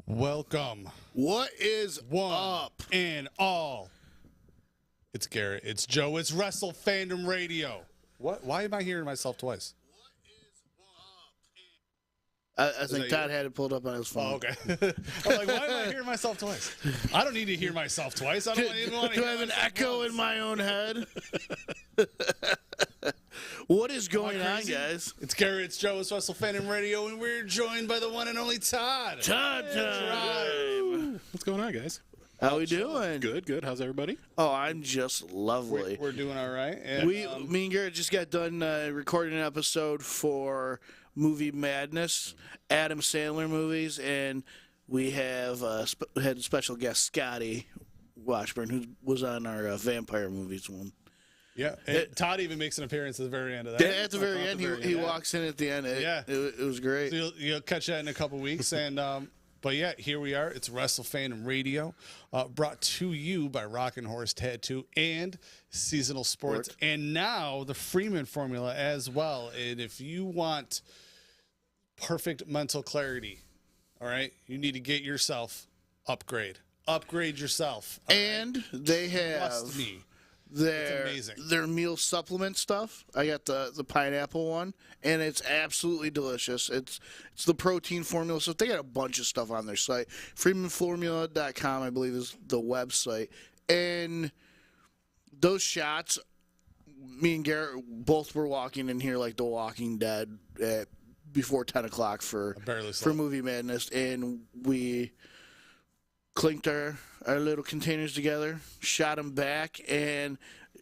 Welcome. What is up? And all. It's Garrett. It's Joe. It's Wrestle Fandom Radio. What? Why am I hearing myself twice? I think Todd had it pulled up on his phone. Oh, okay. I'm like, why am I hearing myself twice? I don't need to hear myself twice. I don't even want to Do hear I have an myself echo once. in my own head? What is going on, guys? It's Garrett. It's Joe. It's Wrestle Fandom Radio, and we're joined by the one and only Todd. Todd time. What's going on, guys? How we doing? Good, good. How's everybody? Oh, I'm just lovely. We're doing all right. And, Me and Garrett just got done recording an episode for Movie Madness, Adam Sandler movies, and we have had a special guest, Scotty Washburn, who was on our vampire movies one. Yeah, and Todd even makes an appearance at the very end of that. At the very end, he walks in at the end. It was great. So you'll catch that in a couple weeks. And but yeah, here we are. It's Wrestle Fandom Radio, brought to you by Rockin Horse Tattoo and Seasonal Sports, and now the Freeman formula as well. And if you want perfect mental clarity, all right, you need to get yourself upgrade yourself. And they have Trust me. Their meal supplement stuff. I got the pineapple one, and it's absolutely delicious. It's the protein formula stuff. They got a bunch of stuff on their site. FreemanFormula.com, I believe, is the website. And those shots, me and Garrett both were walking in here like The Walking Dead before 10 o'clock for Movie Madness, and we clinked our little containers together, shot them back, and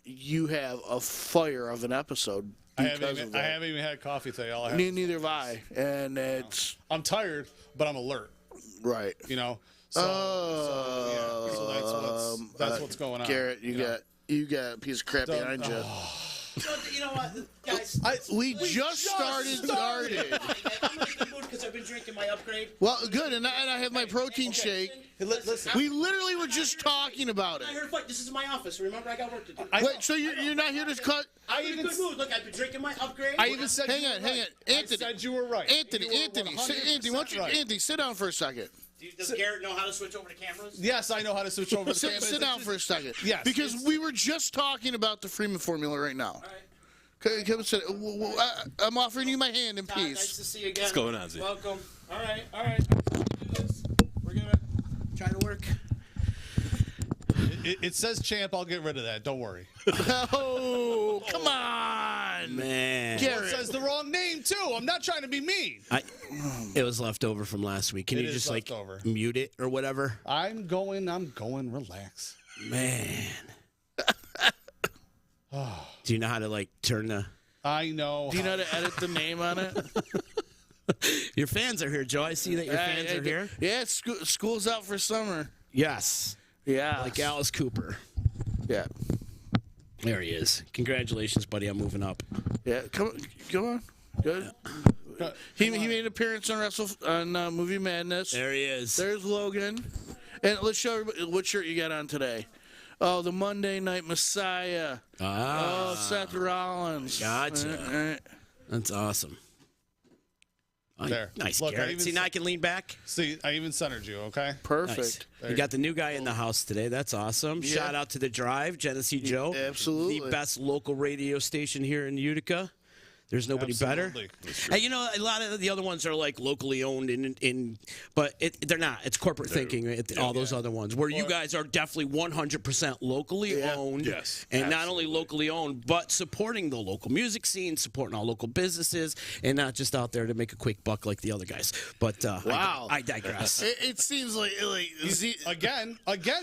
you have a fire of an episode. I haven't even had coffee today. Neither have I, and it's. I'm tired, but I'm alert. Right. You know. So that's what's going on. Garrett, you got a piece of crap behind you. You know what, guys? We just started. I'm in the mood because I've been drinking my upgrade. Well, good, and I have my protein shake. Listen. We literally were just talking about it. I'm not here to fight. This is my office. Remember, I got work to do. Wait, so you're not here to cut? I'm in a good mood. Look, I've been drinking my upgrade. I even said hang on. Anthony. I said you were right. Anthony, Anthony, sit down for a second. Does Garrett know how to switch over to cameras? Yes, I know how to switch over to cameras. Sit down for a second. Yes. Because we were just talking about the Freeman formula right now. All right. Come sit. I'm offering you my hand in Todd, peace. nice to see you again. What's going on, Z? Welcome. All right. We're going to try to work. It says champ. I'll get rid of that. Don't worry. Oh, come on, man. Garrett. It says the wrong name too. I'm not trying to be mean. It was left over from last week. Can you just mute it or whatever? I'm going. Relax. Man. Do you know how to turn the? I know. Do you know how to edit the name on it? Your fans are here, Joe. I see that your fans are here. Yeah, school's out for summer. Yes. Yeah. Like Alice Cooper. Yeah. There he is. Congratulations, buddy. I'm moving up. Yeah. Come on. Good. He made an appearance on Wrestle on Movie Madness. There he is. There's Logan. And let's show everybody what shirt you got on today. Oh, the Monday Night Messiah. Oh, Seth Rollins. Gotcha. That's awesome. There. Nice, Look, Garrett. See, now I can lean back. See, I even centered you, okay? Perfect. Nice. You got the new guy in the house today. That's awesome. Yeah. Shout out to The Drive, Genesee Joe. Absolutely. The best local radio station here in Utica. There's nobody better. And you know, a lot of the other ones are locally owned, but they're not. It's corporate thinking. All those other ones, where you guys are definitely 100% locally owned. Yes, and not only locally owned, but supporting the local music scene, supporting all local businesses, and not just out there to make a quick buck like the other guys. But wow, I digress. It seems like Z again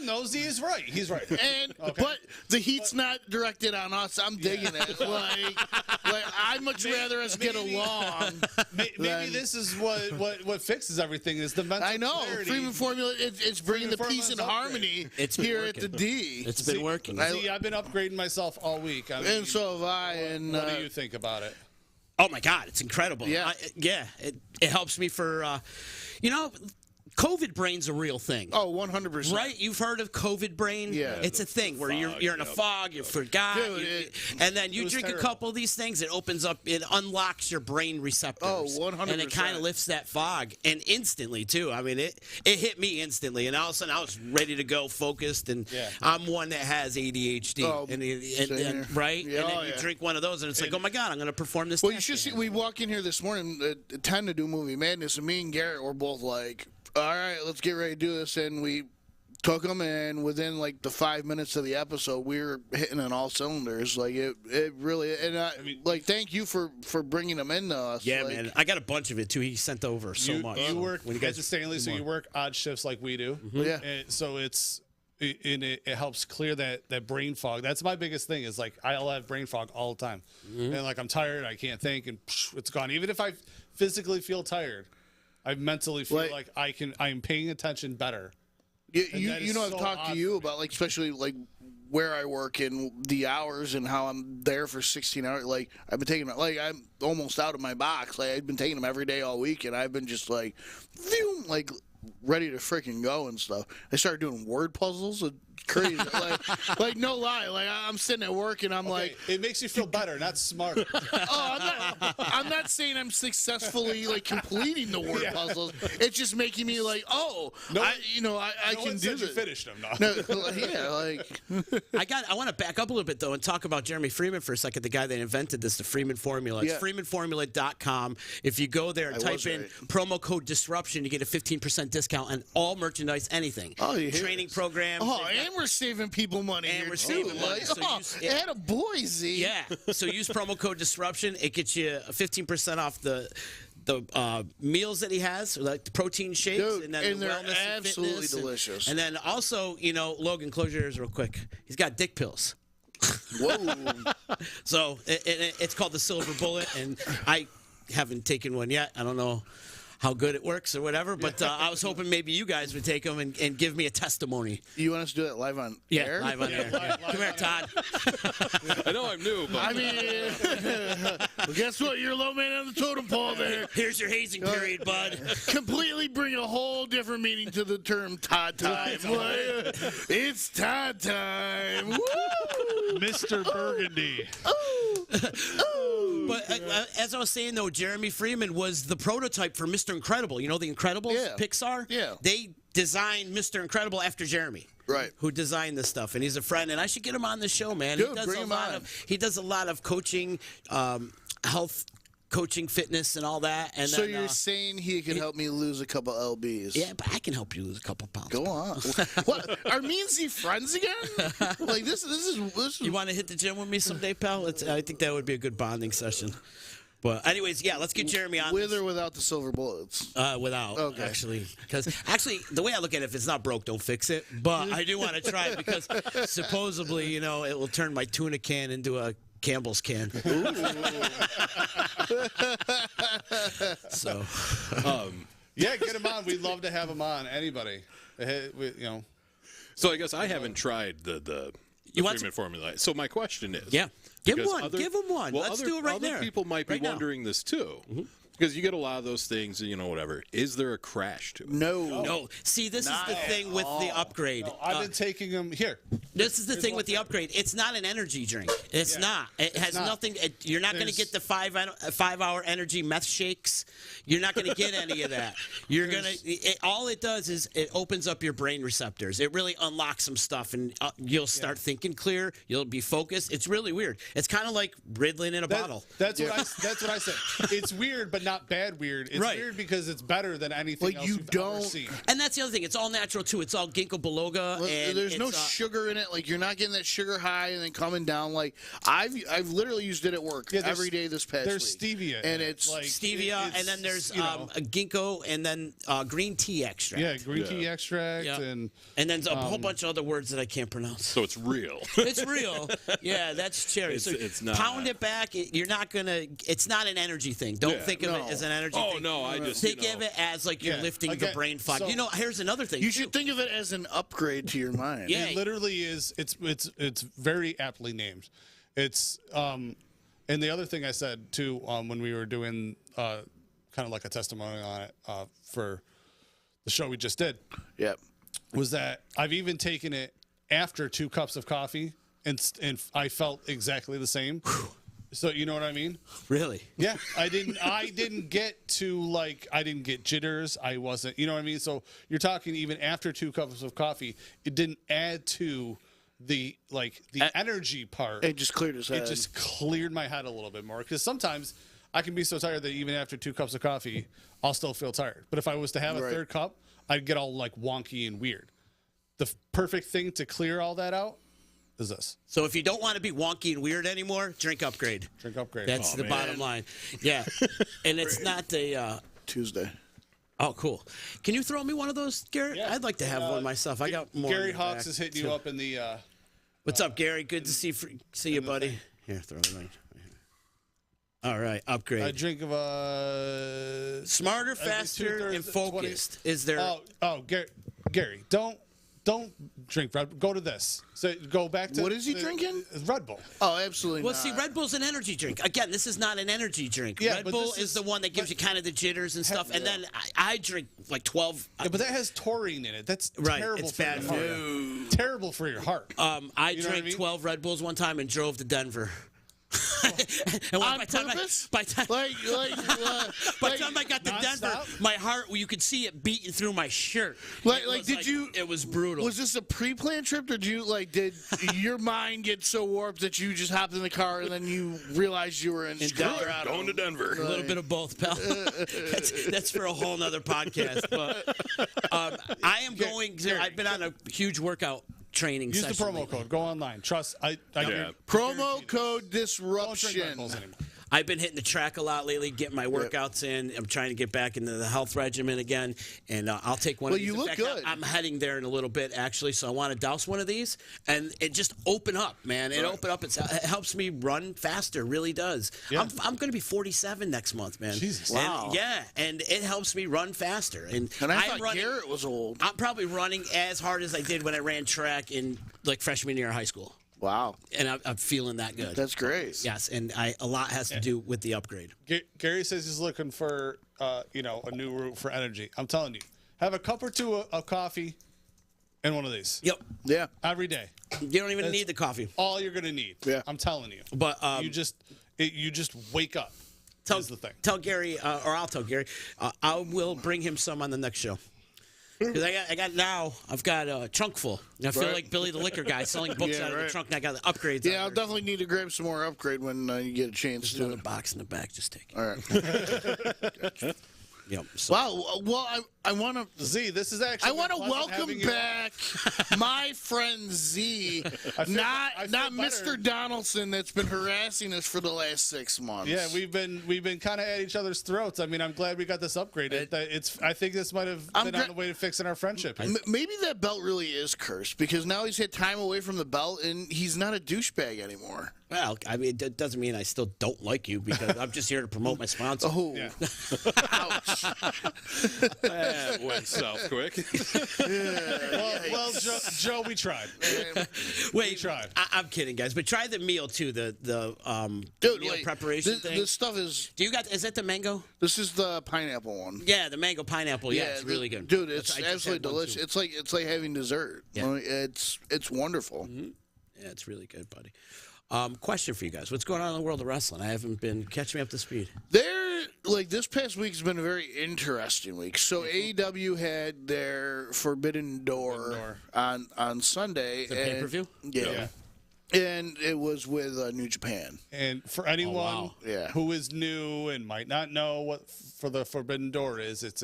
though. Z is right. He's right. And but the heat's not directed on us. I'm digging it. Like I'm much rather us get along. Maybe this is what fixes everything is the mental I know. clarity. Freeman Formula, it's bringing the peace and harmony here at the D. It's been working. See, I've been upgrading myself all week. And so have I. And what do you think about it? Oh my God, it's incredible. Yeah, it helps me for, COVID brain's a real thing. Oh, 100%. Right? You've heard of COVID brain? Yeah. It's a thing where you're in a fog, you forgot, and then you drink a couple of these things, it opens up, it unlocks your brain receptors. Oh, 100%. And it kind of lifts that fog, and instantly too. I mean, it hit me instantly, and all of a sudden I was ready to go, focused, and I'm one that has ADHD, and right? Yeah, and then you drink one of those, and it's like, oh my God, I'm going to perform this. Well, you should see. We walk in here this morning at 10 to do Movie Madness, and me and Garrett were both like, all right, let's get ready to do this, and we took them, and within like the 5 minutes of the episode, we were hitting on all cylinders. Like it really, and I mean, like, thank you for bringing them into us. Yeah, like, man, I got a bunch of it too. He sent over so much. You work when you guys at Stanley, so you work odd shifts like we do. Yeah. And so it helps clear that brain fog. That's my biggest thing. Is like I'll have brain fog all the time, and like I'm tired, I can't think, and it's gone. Even if I physically feel tired, I mentally feel like I am paying attention better. You know, I've talked to you about, like, especially like where I work and the hours and how I'm there for 16 hours. Like, I've been taking, like, I'm almost out of my box. Like, I've been taking them every day all week, and I've been just like, phew, like, ready to freaking go and stuff. I started doing word puzzles. Crazy, like no lie. Like, I'm sitting at work and I'm like, it makes you feel better, not smarter. I'm not saying I'm successfully like completing the word puzzles. It's just making me like, I can do this. You finished them. I want to back up a little bit though and talk about Jeremy Freeman for a second. The guy that invented this, the Freeman Formula. It's freemanformula.com. If you go there and type in promo code disruption, you get a 15% discount on all merchandise, anything. Training programs. And we're saving people money. And we're saving money. So had a boy, Z. Yeah. So use promo code disruption. It gets you 15% off the meals that he has, like the protein shakes, and then the they're wellness absolutely and delicious. And then also, Logan, close your ears real quick. He's got dick pills. Whoa. So it's called the Silver Bullet, and I haven't taken one yet. I don't know how good it works or whatever, but I was hoping maybe you guys would take them and give me a testimony. You want us to do that live on air? Live on air. Come here, Todd. I know I'm new, but... I mean, well, guess what? You're a low man on the totem pole there. Here's your hazing period, bud. Completely bring a whole different meaning to the term Todd time. It's Todd time. Woo! Mr. Burgundy. But as I was saying, though, Jeremy Freeman was the prototype for Mr. Incredible. You know The Incredibles? Pixar? Yeah. They designed Mr. Incredible after Jeremy. Right. Who designed this stuff. And he's a friend. And I should get him on the show, man. Dude, He does a lot of coaching, health coaching, fitness, and all that. And so then, you're saying he could help me lose a couple LBs? Yeah, but I can help you lose a couple pounds. Go on. What? Are me and Z friends again? Like this is. You want to hit the gym with me someday, pal? I think that would be a good bonding session. But anyways, yeah, let's get Jeremy on. With or without the silver bullets? Without, okay. Actually. Because actually, the way I look at it, if it's not broke, don't fix it. But I do want to try it because supposedly, it will turn my tuna can into a Campbell's can. So, yeah, get him on. We'd love to have him on. Anybody, So I guess I haven't tried the Freeman formula. So my question is, give him one. Give him one. Well, Let's do it right there. Other people might be wondering this too. Mm-hmm. Because you get a lot of those things, whatever. Is there a crash to it? No. See, this is the thing with the upgrade. No, I've been taking them here. This is the thing with the upgrade. It's not an energy drink. It's not. It has nothing. You're not going to get the 5-hour energy meth shakes. You're not going to get any of that. You're going to. All it does is it opens up your brain receptors. It really unlocks some stuff, and you'll start thinking clear. You'll be focused. It's really weird. It's kind of like Ritalin in a bottle. That's what I said. It's weird, but not bad weird. It's weird because it's better than anything else you've ever seen. And that's the other thing. It's all natural too. It's all ginkgo biloba. And there's no sugar in it. Like, you're not getting that sugar high and then coming down. Like, I've literally used it at work every day this past week. There's stevia, and it's like, stevia, and then there's a ginkgo, and then green tea extract. Yeah, green tea extract, and then a whole bunch of other words that I can't pronounce. So it's real. It's real. Yeah, that's cherry. It's not. Pound it back. You're not gonna. It's not an energy thing. Don't think of it as an energy thing. Oh no, I just think of it as like you're lifting the brain fog. So, here's another thing. You should think of it as an upgrade to your mind. Yeah, it literally is. It's very aptly named. It's and the other thing I said too when we were doing kind of like a testimony on it for the show we just did, Yep. was that I've even taken it after 2 cups of coffee, and I felt exactly the same. So you know what I mean? Really? Yeah, I didn't get to I didn't get jitters. I wasn't, you know what I mean? So you're talking even after 2 cups of coffee, it didn't add to the energy part. It just cleared his head. It just cleared my head a little bit more, because sometimes I can be so tired that even after 2 cups of coffee, I'll still feel tired. But if I was to have a third cup, I'd get all wonky and weird. The perfect thing to clear all that out is this. So if you don't want to be wonky and weird anymore, drink Upgrade. Drink Upgrade. That's the bottom line. Yeah. And it's not the... Tuesday. Oh, cool. Can you throw me one of those, Gary? Yeah. I'd like to have one myself. I got more. Gary Hawks is hitting you up in the... What's up, Gary? Good to see you, buddy. Here, throw it right. All right, Upgrade. A drink of a... Smarter, faster, and focused. 20. Is there... Oh, Gary, don't drink Red Bull. Go to this. So go back to... What is he drinking? Red Bull. Oh, absolutely Well, not. see, Red Bull's an energy drink. Again, this is not an energy drink. Yeah, Red but Bull this is the one that gives you kind of the jitters and stuff. And yeah. then I drink 12. Yeah, but that has taurine in it. That's Right, terrible it's for bad your for heart. Terrible for your heart. I You know what I drank mean? 12 Red Bulls one time and drove to Denver. And On purpose? By the time I got to Denver, nonstop? my heart, you could see it beating through my shirt. It was brutal. Was this a pre-planned trip, or did your mind get so warped that you just hopped in the car and then you realized you were in Denver. Going to Denver. A little bit of both, pal. that's for a whole nother podcast. But I am going to. I've been on a huge workout training Use the session promo lately. code. Go online. Trust. promo code Don't drink Red disruption. Bulls anymore. I've been hitting the track a lot lately, getting my workouts in. I'm trying to get back into the health regimen again, and I'll take one of these. You In look fact, good. I'm heading there in a little bit, actually, so I want to douse one of these, and it just open up, man. It open up. It helps me run faster, really does. Yeah. I'm going to be 47 next month, man. Jesus. And, Wow. yeah, and it helps me run faster. And And I I'm thought running, Garrett was old. I'm probably running as hard as I did when I ran track in freshman year of high school. Wow, And I'm feeling that good. that's great. Yes, and a lot has to do with the Upgrade. Gary says he's looking for a new route for energy. I'm telling you, have a cup or two of coffee and one of these. Yep. Yeah. Every day. You don't even need the coffee. All you're gonna need. Yeah. I'm telling you. But you just wake up. Is the thing. Tell Gary, or I'll tell Gary, I will bring him some on the next show. Because I've got a trunk full. I feel like Billy the Liquor Guy selling books out of the trunk, and I got the upgrades. Yeah, I'll definitely need to grab some more upgrade when you get a chance There's to. another box in the back. Just take it. All right. Yep. So, Wow. Well, I want to. Z, this is actually. I want to pleasant welcome having you. back my friend Z, I feel not better. Mr. Donaldson that's been harassing us for the last 6 months. Yeah, we've been kind of at each other's throats. I mean, I'm glad we got this upgrade. I think this might have been on the way to fixing our friendship. Maybe that belt really is cursed because now he's had time away from the belt and he's not a douchebag anymore. well, I mean, it doesn't mean I still don't like you because I'm just here to promote my sponsor. Oh, Yeah. ouch. That went south quick. Well, Joe, we tried. Wait, tried. I'm kidding, guys. But try the meal too. The Dude, meal like, preparation thing. this stuff is. Do you got? Is that the mango? This is the pineapple one. Yeah, the mango pineapple. Yeah, it's really good. Dude, it's I just absolutely had one, delicious. too. It's like having dessert. Yeah. It's wonderful. Yeah, it's really good, buddy. Question for you guys: what's going on in the world of wrestling? I haven't been catching me up to speed. This past week has been a very interesting week. So AEW had their Forbidden Door on Sunday. The pay-per-view? Yeah. And it was with New Japan. And for anyone Yeah. who is new and might not know what for the Forbidden Door is, it's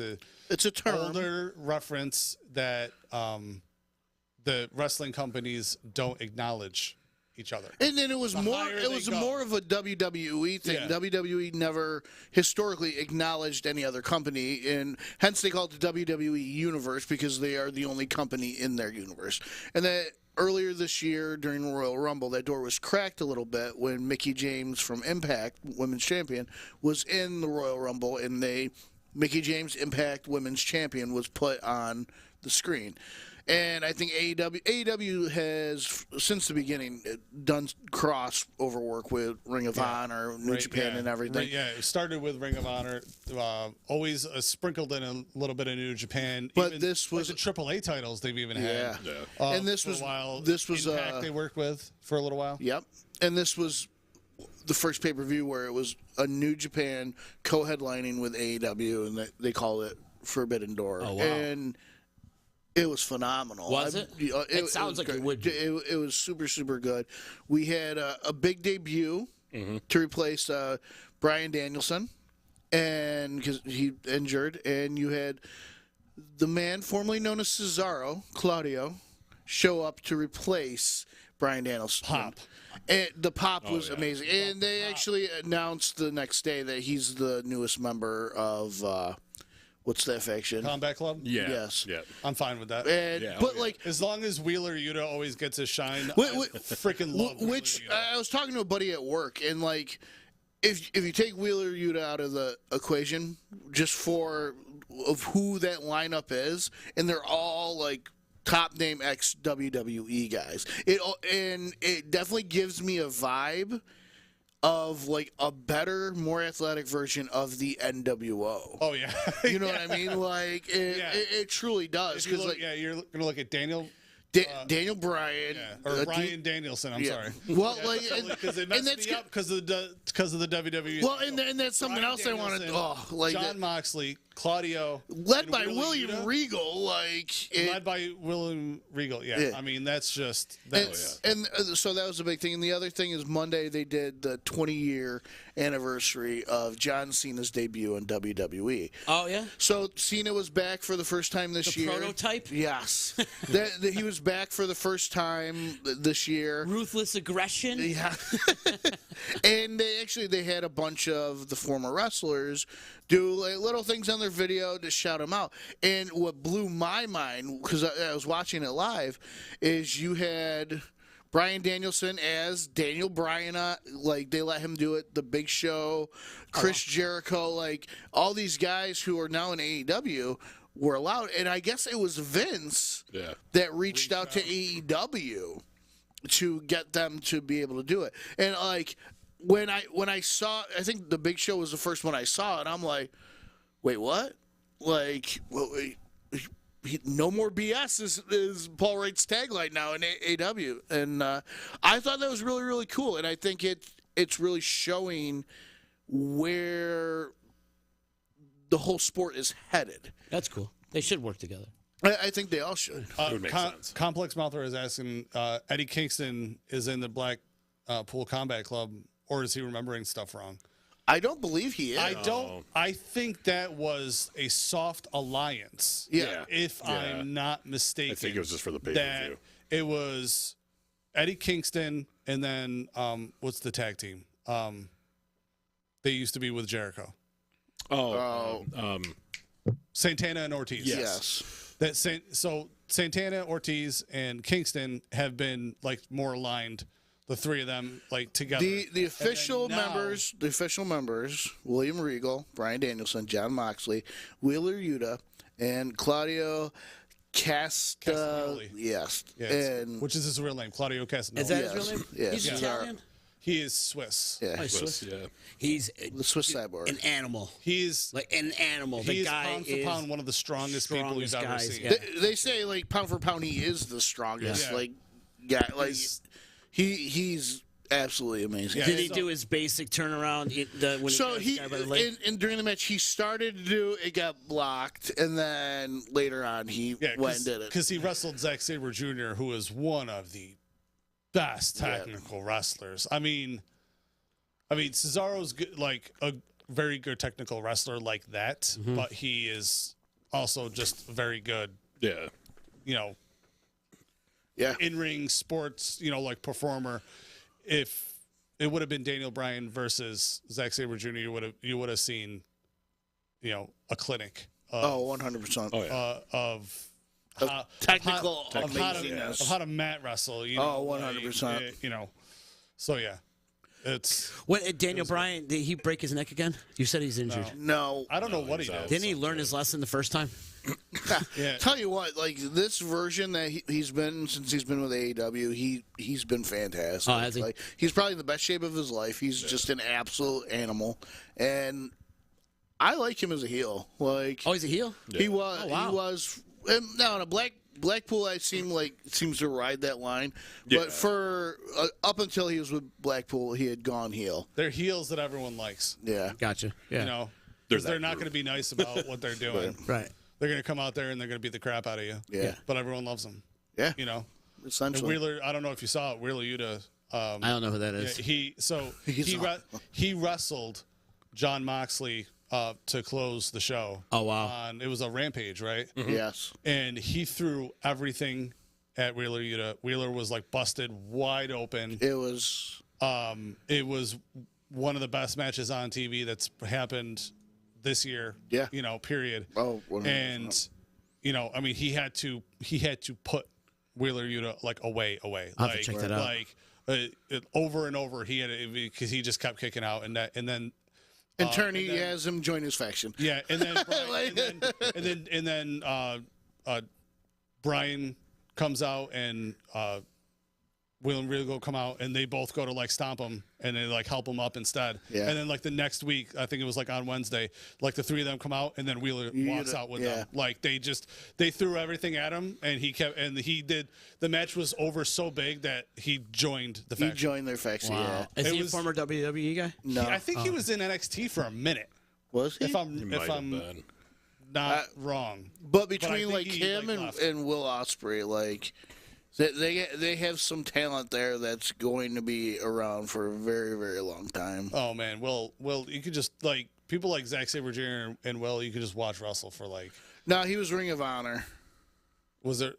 It's a term. older reference that the wrestling companies don't acknowledge each other. And then it was more. higher It they was go. more of a WWE thing. Yeah. WWE never historically acknowledged any other company, and hence they call it the WWE Universe because they are the only company in their universe. And that earlier this year during the Royal Rumble, that door was cracked a little bit when Mickie James from Impact, Women's Champion, was in the Royal Rumble, and Mickie James Impact Women's Champion was put on the screen. And I think AEW has, since the beginning, done crossover work with Ring of Honor, New Japan, and everything. It started with Ring of Honor, always sprinkled in a little bit of New Japan. But even, this was the AAA titles they've even had. And this for was a while. This was Impact they worked with for a little while. Yep. And this was the first pay-per-view where it was a New Japan co-headlining with AEW, and they called it Forbidden Door. Oh, wow. And it was phenomenal. Was it? It sounds like it would be. It was super, super good. We had a big debut to replace Bryan Danielson, and because he injured, and you had the man formerly known as Cesaro, Claudio, show up to replace Bryan Danielson. Pop. And the pop was amazing. And they actually announced the next day that he's the newest member of what's that faction? Combat Club? Yeah. Yes. Yeah. I'm fine with that. And, but like, as long as Wheeler Yuta always gets his shine, I freaking love which Wheeler Yuta. I was talking to a buddy at work, and like, if you take Wheeler Yuta out of the equation, just of who that lineup is, and they're all like top name ex WWE guys. It definitely gives me a vibe of like a better, more athletic version of the NWO. Oh yeah, You know what I mean? Like it truly does. Because you're gonna look at Daniel. Daniel Bryan, or Bryan Danielson. I'm sorry. Well, because it messed me up because of the WWE. Well, and that's something Bryan else I wanted. Danielson, Like John Moxley, Claudio, led and by Willie William Yuta. Regal, Led by William Regal. Yeah. I mean that's just so that was a big thing. And the other thing is Monday they did the 20-year anniversary of John Cena's debut in WWE. Oh yeah. So Cena was back for the first time this year. Prototype. Yes, he was back for the first time this year. Ruthless aggression. Yeah. And they had a bunch of the former wrestlers do like little things on their video to shout them out. And what blew my mind, because I was watching it live, is you had Bryan Danielson as Daniel Bryan. Like they let him do it. The Big Show, Chris Jericho, like all these guys who are now in AEW were allowed. And I guess it was Vince that reached out to AEW to get them to be able to do it. And like when I saw, I think the Big Show was the first one I saw, and I'm like, wait, what? Like, no more BS is Paul Wright's tagline now in AEW, and I thought that was really, really cool, and I think it's really showing where the whole sport is headed. That's cool. They should work together. I think they all should. It would make sense. Complex Mouther is asking, Eddie Kingston is in the Blackpool Combat Club, or is he remembering stuff wrong? I don't believe he is. I think that was a soft alliance. Yeah. If I'm not mistaken. I think it was just for the pay-per-view. It was Eddie Kingston and then what's the tag team? They used to be with Jericho. Santana and Ortiz. Yes. So Santana, Ortiz, and Kingston have been like more aligned. The three of them like together. The official members, William Regal, Bryan Danielson, John Moxley, Wheeler Yuta, and Claudio Castagnoli. Yes. And which is his real name, Claudio Castagnoli. Is that his real name? Yes. He's Italian? He is Swiss. Yeah. Oh, Swiss. Yeah. He's the Swiss cyborg. An animal. He's like an animal. The He's guy pound for is pound one of the strongest people you've ever seen. Yeah. They say like pound for pound he is the strongest. Yeah. He's absolutely amazing. Did he do his basic turnaround? And during the match he started to do it, got blocked, and then later on he went and did it because he wrestled Zack Sabre Jr., who is one of the best technical wrestlers. I mean, Cesaro's good, like a very good technical wrestler like that, but he is also just very good. Yeah, in-ring sports, like performer. If it would have been Daniel Bryan versus Zack Sabre Jr., you would have seen, a clinic. 100%. Oh yeah. Of technical amazingness. Of how to mat wrestle. 100%. So yeah. It's What Daniel Bryan? Did he break his neck again? You said he's injured. No. I don't know what he did. Didn't he learn his lesson the first time? Yeah. Tell you what, like this version that he's been since he's been with AEW, he's been fantastic. Oh, has he? Like, he's probably in the best shape of his life. He's just an absolute animal, and I like him as a heel. Like, Oh, he's a heel? he was. Oh, wow. He was. Now in a Blackpool, seems to ride that line, but for up until he was with Blackpool, he had gone heel. They're heels that everyone likes. Yeah. Gotcha. Yeah. You know, they're not going to be nice about what they're doing. Right. They're going to come out there and they're going to beat the crap out of you. Yeah. But everyone loves them. Yeah. You know. And Essentially. Wheeler, I don't know if you saw it. Wheeler Utica. I don't know who that is. He wrestled John Moxley to close the show. Oh, wow. It was a Rampage, right? Mm-hmm. Yes. And he threw everything at Wheeler Utica. Wheeler was like busted wide open. It was One of the best matches on TV that's happened this year. Yeah. You know, period. Oh, 100%. And you know, I mean, he had to put Wheeler Utica like away. I'll have to check that out. Like over and over, he had because he just kept kicking out, and then. In turn, he has him join his faction. Yeah, and then Brian comes out and Will and Regal come out and they both go to like stomp him and they like help him up instead. Yeah. And then like the next week, I think it was like on Wednesday, like the three of them come out and then Wheeler walks out with them. Like they threw everything at him and the match was over so big that he joined the faction. He joined their faction. Wow. Yeah. Is he a former WWE guy? No. I think he was in NXT for a minute. Was he? If I'm not wrong. But I between think like he, him left. and Will Ospreay, like they have some talent there that's going to be around for a very, very long time. Oh man, Will, you could just like people like Zack Sabre Jr. and Will, you could just watch Wrestle for like. No, he was Ring of Honor. Was there?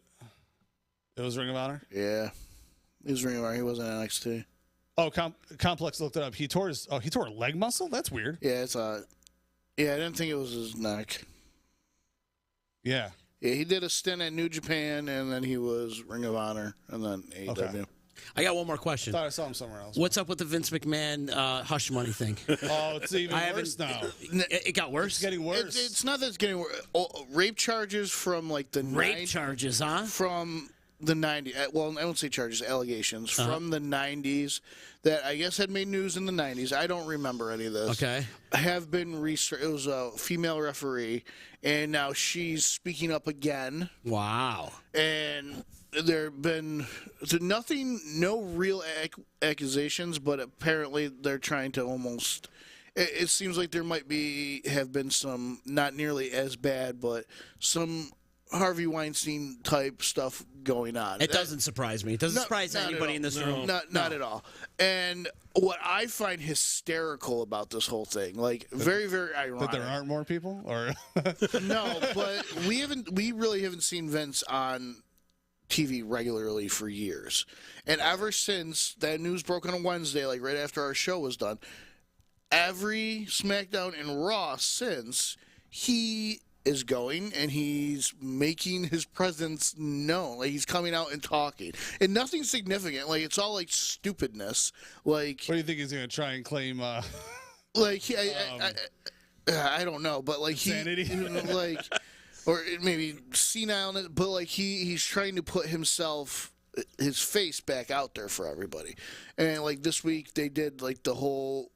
It was Ring of Honor. Yeah, he was Ring of Honor. He wasn't NXT. Oh, Complex looked it up. He tore a leg muscle. That's weird. Yeah, I didn't think it was his neck. Yeah. Yeah, he did a stint at New Japan, and then he was Ring of Honor, and then AEW. Okay. I got one more question. Thought I saw him somewhere else. What's up with the Vince McMahon hush money thing? Oh, it's even worse now. It got worse? It's getting worse. It's not that it's getting worse. Rape charges from like the Rape charges, huh? From the 90s. Well, I won't say charges, allegations from the 90s that I guess had made news in the 90s. I don't remember any of this. Okay. Have been researched. It was a female referee, and now she's speaking up again. Wow. And there have been no real accusations, but apparently they're trying to almost. It seems like there might have been some, not nearly as bad, but some Harvey Weinstein type stuff going on. It doesn't surprise me. It doesn't surprise anybody in this room. Not at all. And what I find hysterical about this whole thing, like very, very ironic. That there aren't more people, or no, but we really haven't seen Vince on TV regularly for years. And ever since that news broke on a Wednesday, like right after our show was done, every SmackDown and Raw since, he is going and he's making his presence known. Like he's coming out and talking. And nothing significant. Like it's all like stupidness. Like what do you think he's going to try and claim? Like I don't know, but like insanity? Like or maybe senile, but like he's trying to put his face back out there for everybody. And like this week they did like the whole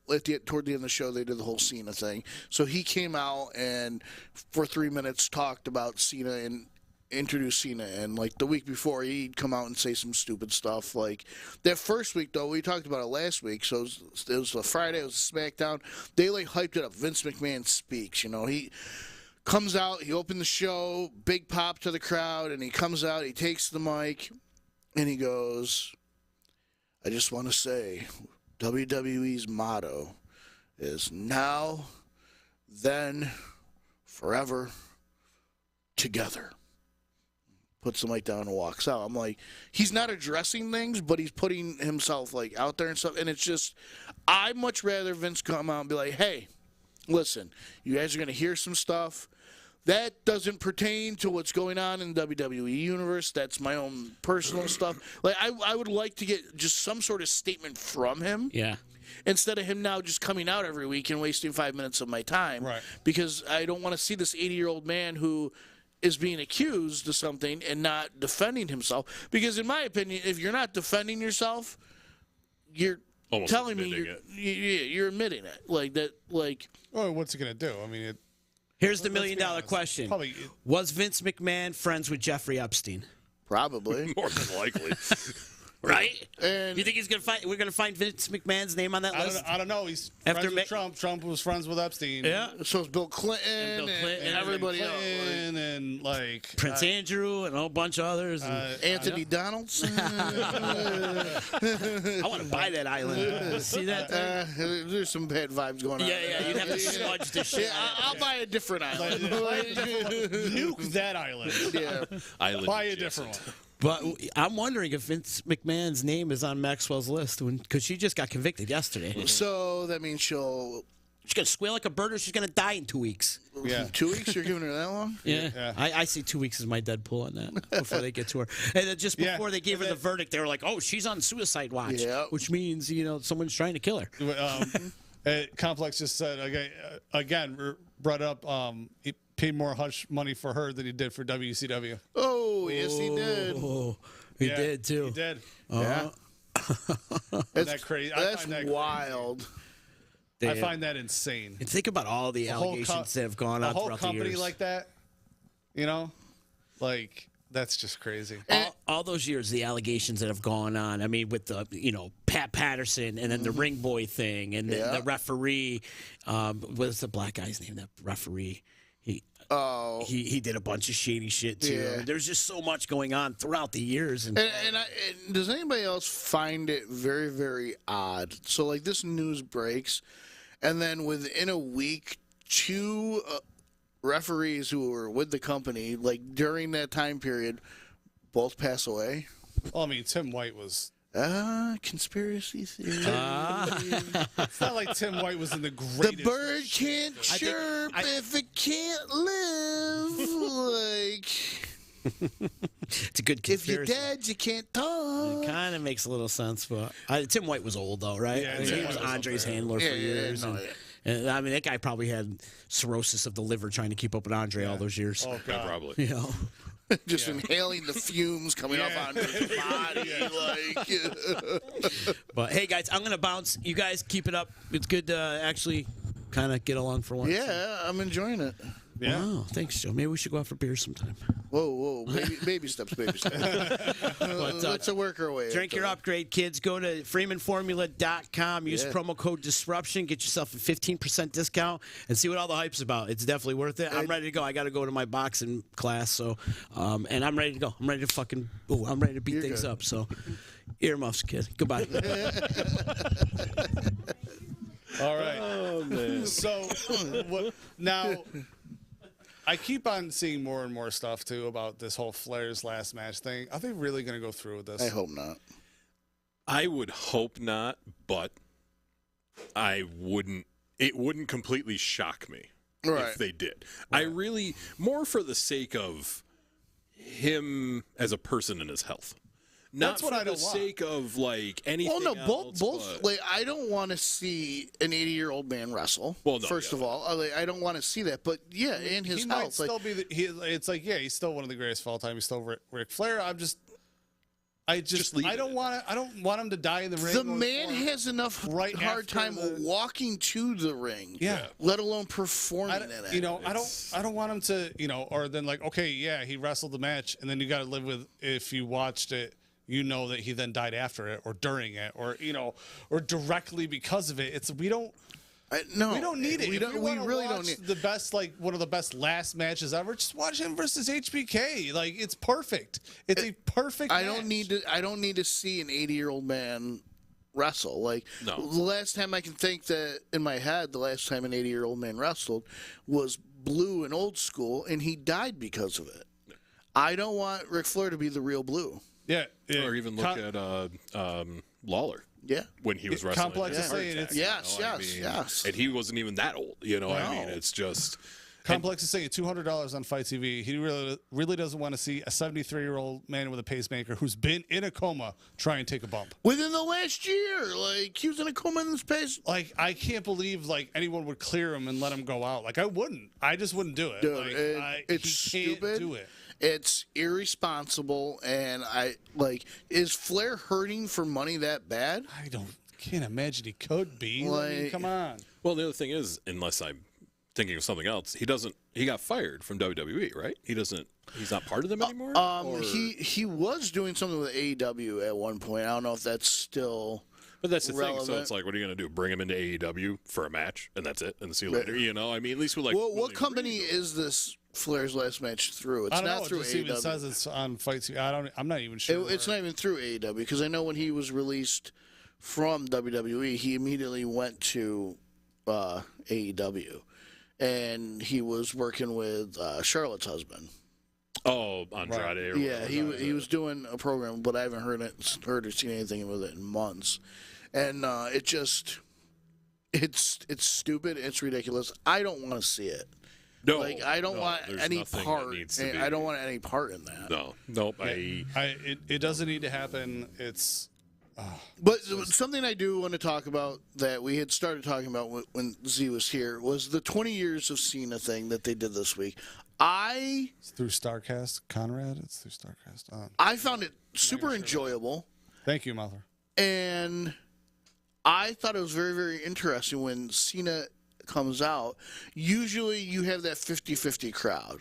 toward the end of the show they did the whole Cena thing. So he came out and for 3 minutes talked about Cena and introduced Cena, and like the week before he'd come out and say some stupid stuff. Like that first week though, we talked about it last week, so it was a Friday, it was a SmackDown. They like hyped it up. Vince McMahon speaks, he comes out, he opened the show, big pop to the crowd, and he comes out, he takes the mic, and he goes, I just want to say, WWE's motto is now, then, forever, together. Puts the mic down and walks out. I'm like, he's not addressing things, but he's putting himself like out there and stuff. And it's just, I'd much rather Vince come out and be like, hey, listen, you guys are going to hear some stuff. That doesn't pertain to what's going on in the WWE universe. That's my own personal stuff. Like, I would like to get just some sort of statement from him. Yeah. instead of him now just coming out every week and wasting 5 minutes of my time. Right. Because I don't want to see this 80-year-old man who is being accused of something and not defending himself. Because in my opinion, if you're not defending yourself, you're Almost telling me you're admitting it. Like that. Like, well, what's he gonna do? I mean, Here's the $1 million question: Probably, was Vince McMahon friends with Jeffrey Epstein? probably. More than likely. Right? And You think he's gonna find? We're gonna find Vince McMahon's name on that list? I don't know. He's After friends with Trump. Trump was friends with Epstein. Yeah. so is Bill Clinton And Bill Clinton and everybody else. Clinton and like Prince Andrew and a whole bunch of others. And Anthony Donaldson. I want to buy that island. See that? There's some bad vibes going on. Yeah, you'd have to smudge the shit. I'll buy a different island. nuke that island. Yeah. Island Buy a adjacent. different one. But I'm wondering if Vince McMahon's name is on Maxwell's list because she just got convicted yesterday. So that means she'll. She's gonna squeal like a bird, or she's gonna die in 2 weeks. Yeah. 2 weeks? You're giving her that long? Yeah. I see 2 weeks as my Deadpool on that before they get to her. And then just before they gave her the verdict, they were like, "Oh, she's on suicide watch," which means someone's trying to kill her. Complex just said again brought up he paid more hush money for her than he did for WCW. Oh, yes, he did. Oh, he did too. He did. Yeah. That crazy. That's wild. I find that insane. And think about all the allegations that have gone on a whole throughout company the years. like that, like that's just crazy. All those years, the allegations that have gone on. I mean, with the Pat Patterson, and then the ring boy thing, and the referee. What's the black guy's name? That referee. He did a bunch of shady shit too. Yeah. There's just so much going on throughout the years. And does anybody else find it very, very odd? So, like, this news breaks, and then within a week, two referees who were with the company, like, during that time period, both pass away? Well, I mean, Tim White was. Conspiracy theory. It's not like Tim White was in the greatest. The bird can't chirp if it can't live. it's a good conspiracy. If you're dead, you can't talk. It kind of makes a little sense, but Tim White was old though, right? Yeah, he was Andre's handler for years. And I mean, that guy probably had cirrhosis of the liver trying to keep up with Andre all those years. Oh, God. Probably. Just inhaling the fumes coming off onto his body. But hey, guys, I'm gonna bounce. You guys keep it up. It's good to actually kind of get along for once. Yeah, I'm enjoying it. Yeah. Wow, thanks, Joe. Maybe we should go out for beer sometime. Whoa, baby steps, baby steps. Let's work our way. Drink your upgrade, kids. Go to freemanformula.com. Use promo code Disruption. Get yourself a 15% discount and see what all the hype's about. It's definitely worth it. I'm ready to go. I got to go to my boxing class, so and I'm ready to go. I'm ready to I'm ready to beat things up. So, earmuffs, kid. Goodbye. All right. Oh, man. So now. I keep on seeing more and more stuff, too, about this whole Flair's last match thing. Are they really going to go through with this? I hope not. I would hope not, but it wouldn't completely shock me if they did. Right. I really, more for the sake of him as a person and his health. Not for the sake of like anything. Well, no, both. Like, I don't want to see an 80-year-old man wrestle. Well, no, first of all, I don't want to see that. But yeah, in his he health, might still be. It's like he's still one of the greatest of all time. He's still Ric Flair. I don't want him to die in the ring. The man has enough hard time walking to the ring. Yeah. Let alone performing in it. I don't want him to. Or then like, okay, yeah, he wrestled the match, and then you got to live with if you watched it. That he then died after it or during it or or directly because of it. We don't need it. We really don't need the best, like one of the best last matches ever. Just watch him versus HBK. Like it's perfect. It's a perfect match. I don't need to see an 80-year-old man wrestle. Like the last time I can think that in my head, the last time an 80-year-old man wrestled was Blue in Old School, and he died because of it. I don't want Ric Flair to be the real Blue. Yeah. Or even look at Lawler. Yeah. When he was wrestling. Complex is saying it's yes. And he wasn't even that old. I mean, it's just Complex is saying $200 on Fight TV. He really doesn't want to see a 73-year-old man with a pacemaker who's been in a coma try and take a bump. Within the last year, like, he was in a coma in this pace. Like, I can't believe, like, anyone would clear him and let him go out. Like, I wouldn't. I just wouldn't do it. Dude, like, it's stupid. Can't do it. It's irresponsible, and is Flair hurting for money that bad? Can't imagine he could be. Like, I mean, come on. Well, the other thing is, unless I'm thinking of something else, he got fired from WWE, right? He's not part of them anymore? He was doing something with AEW at one point. I don't know if that's still But that's the relevant. thing. So it's like, what are you going to do? Bring him into AEW for a match, and that's it, and see you later? You know, I mean, at least with like. Well, what company is this Flair's last match through? It's not through AEW. Even says it's on Fight TV. I'm not even sure. It's not even through AEW, because I know when he was released from WWE, he immediately went to AEW, and he was working with Charlotte's husband. Oh, Andrade. Right. Or Yeah, he was doing a program, but I haven't heard or seen anything with it in months, and it's stupid. It's ridiculous. I don't want to see it. No, like I don't want any part. I don't want any part in that. No, nope. Yeah, it doesn't need to happen. It's. But something I do want to talk about that we had started talking about when Z was here was the 20 years of Cena thing that they did this week. It's through StarCast, Conrad. It's through StarCast. I found it super enjoyable. Thank you, Mother. And I thought it was very, very interesting when Cena comes out. Usually you have that 50-50 crowd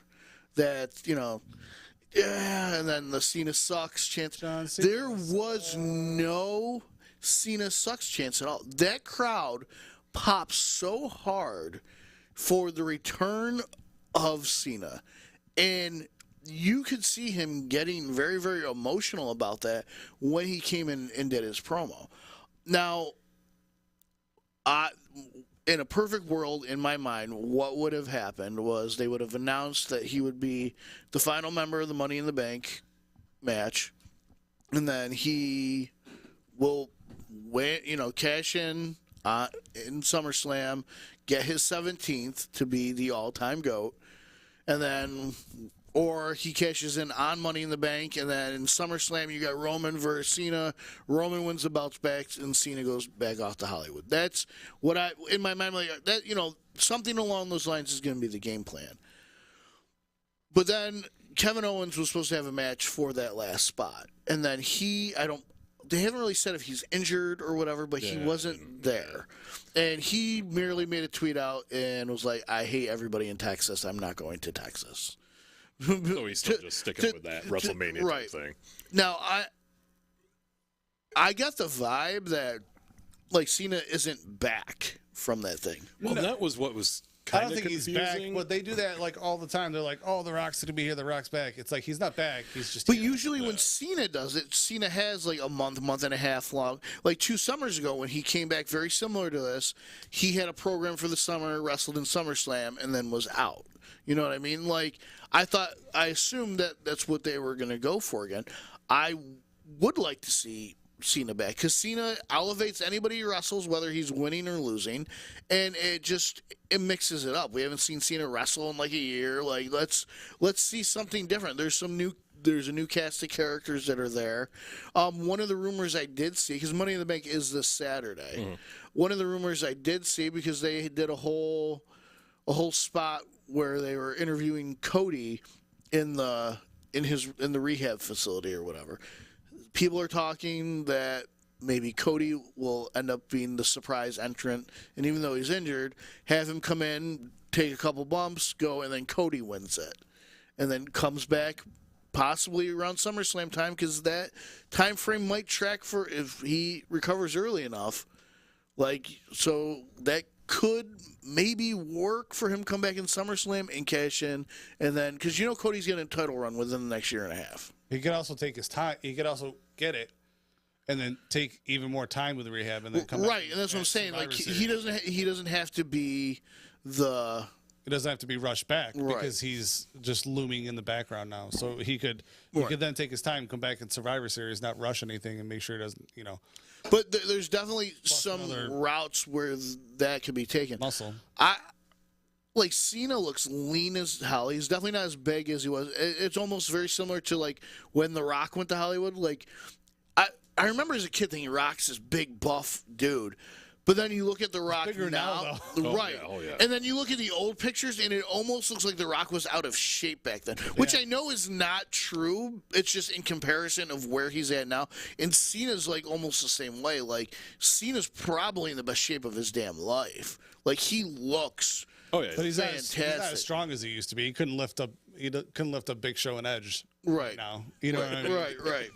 that, yeah, and then the Cena sucks chance. There was no Cena sucks chance at all. That crowd popped so hard for the return of Cena, and you could see him getting very, very emotional about that when he came in and did his promo. Now, in a perfect world, in my mind, what would have happened was they would have announced that he would be the final member of the Money in the Bank match, and then he will win, cash in SummerSlam, get his 17th to be the all-time GOAT, and then, or he cashes in on Money in the Bank, and then in SummerSlam you got Roman versus Cena. Roman wins the belts back, and Cena goes back off to Hollywood. That's what in my mind, like that, something along those lines is going to be the game plan. But then Kevin Owens was supposed to have a match for that last spot, and then they haven't really said if he's injured or whatever, but he wasn't there. And he merely made a tweet out and was like, I hate everybody in Texas. I'm not going to Texas. So he's still just sticking with that WrestleMania type thing. Now, I got the vibe that, like, Cena isn't back from that thing. Well, that was what was I kind don't of think confusing. he's back, but they do that like all the time. They're like, "Oh, The Rock's going to be here. The Rock's back." It's like he's not back. He's just. But usually when Cena does it, Cena has like a month and a half long. Like 2 summers ago when he came back, very similar to this, he had a program for the summer, wrestled in SummerSlam, and then was out. You know what I mean? Like I assumed that that's what they were going to go for again. I would like to see Cena back because Cena elevates anybody he wrestles, whether he's winning or losing, and it mixes it up. We haven't seen Cena wrestle in like a year. Like let's see something different. There's a new cast of characters that are there. One of the rumors I did see, because Money in the Bank is this Saturday. Mm-hmm. One of the rumors I did see, because they did a whole spot where they were interviewing Cody in the rehab facility or whatever. People are talking that maybe Cody will end up being the surprise entrant, and even though he's injured, have him come in, take a couple bumps, go, and then Cody wins it. And then comes back possibly around SummerSlam time, because that time frame might track for if he recovers early enough. So that could maybe work for him come back in SummerSlam and cash in, and then, because Cody's getting a title run within the next year and a half. He could also take his time. He could also get it, and then take even more time with the rehab, and then come back. Right, and that's what I'm saying. Like he doesn't have to be the. It doesn't have to be rushed back because he's just looming in the background now. So he could then take his time, come back in Survivor Series, not rush anything, and make sure it doesn't. But there's definitely some routes where that could be taken. Muscle. like Cena looks lean as hell. He's definitely not as big as he was. It's almost very similar to like when The Rock went to Hollywood. Like I remember as a kid thinking Rock's this big buff dude. But then you look at The Rock now, right? Oh, yeah. And then you look at the old pictures, and it almost looks like The Rock was out of shape back then, which I know is not true. It's just in comparison of where he's at now. And Cena's like almost the same way. Like Cena's probably in the best shape of his damn life. Like he looks. Oh yeah, but he's fantastic. Not as strong as he used to be. He couldn't lift up. He couldn't lift up Big Show and Edge. Right now, you know what I mean? Right.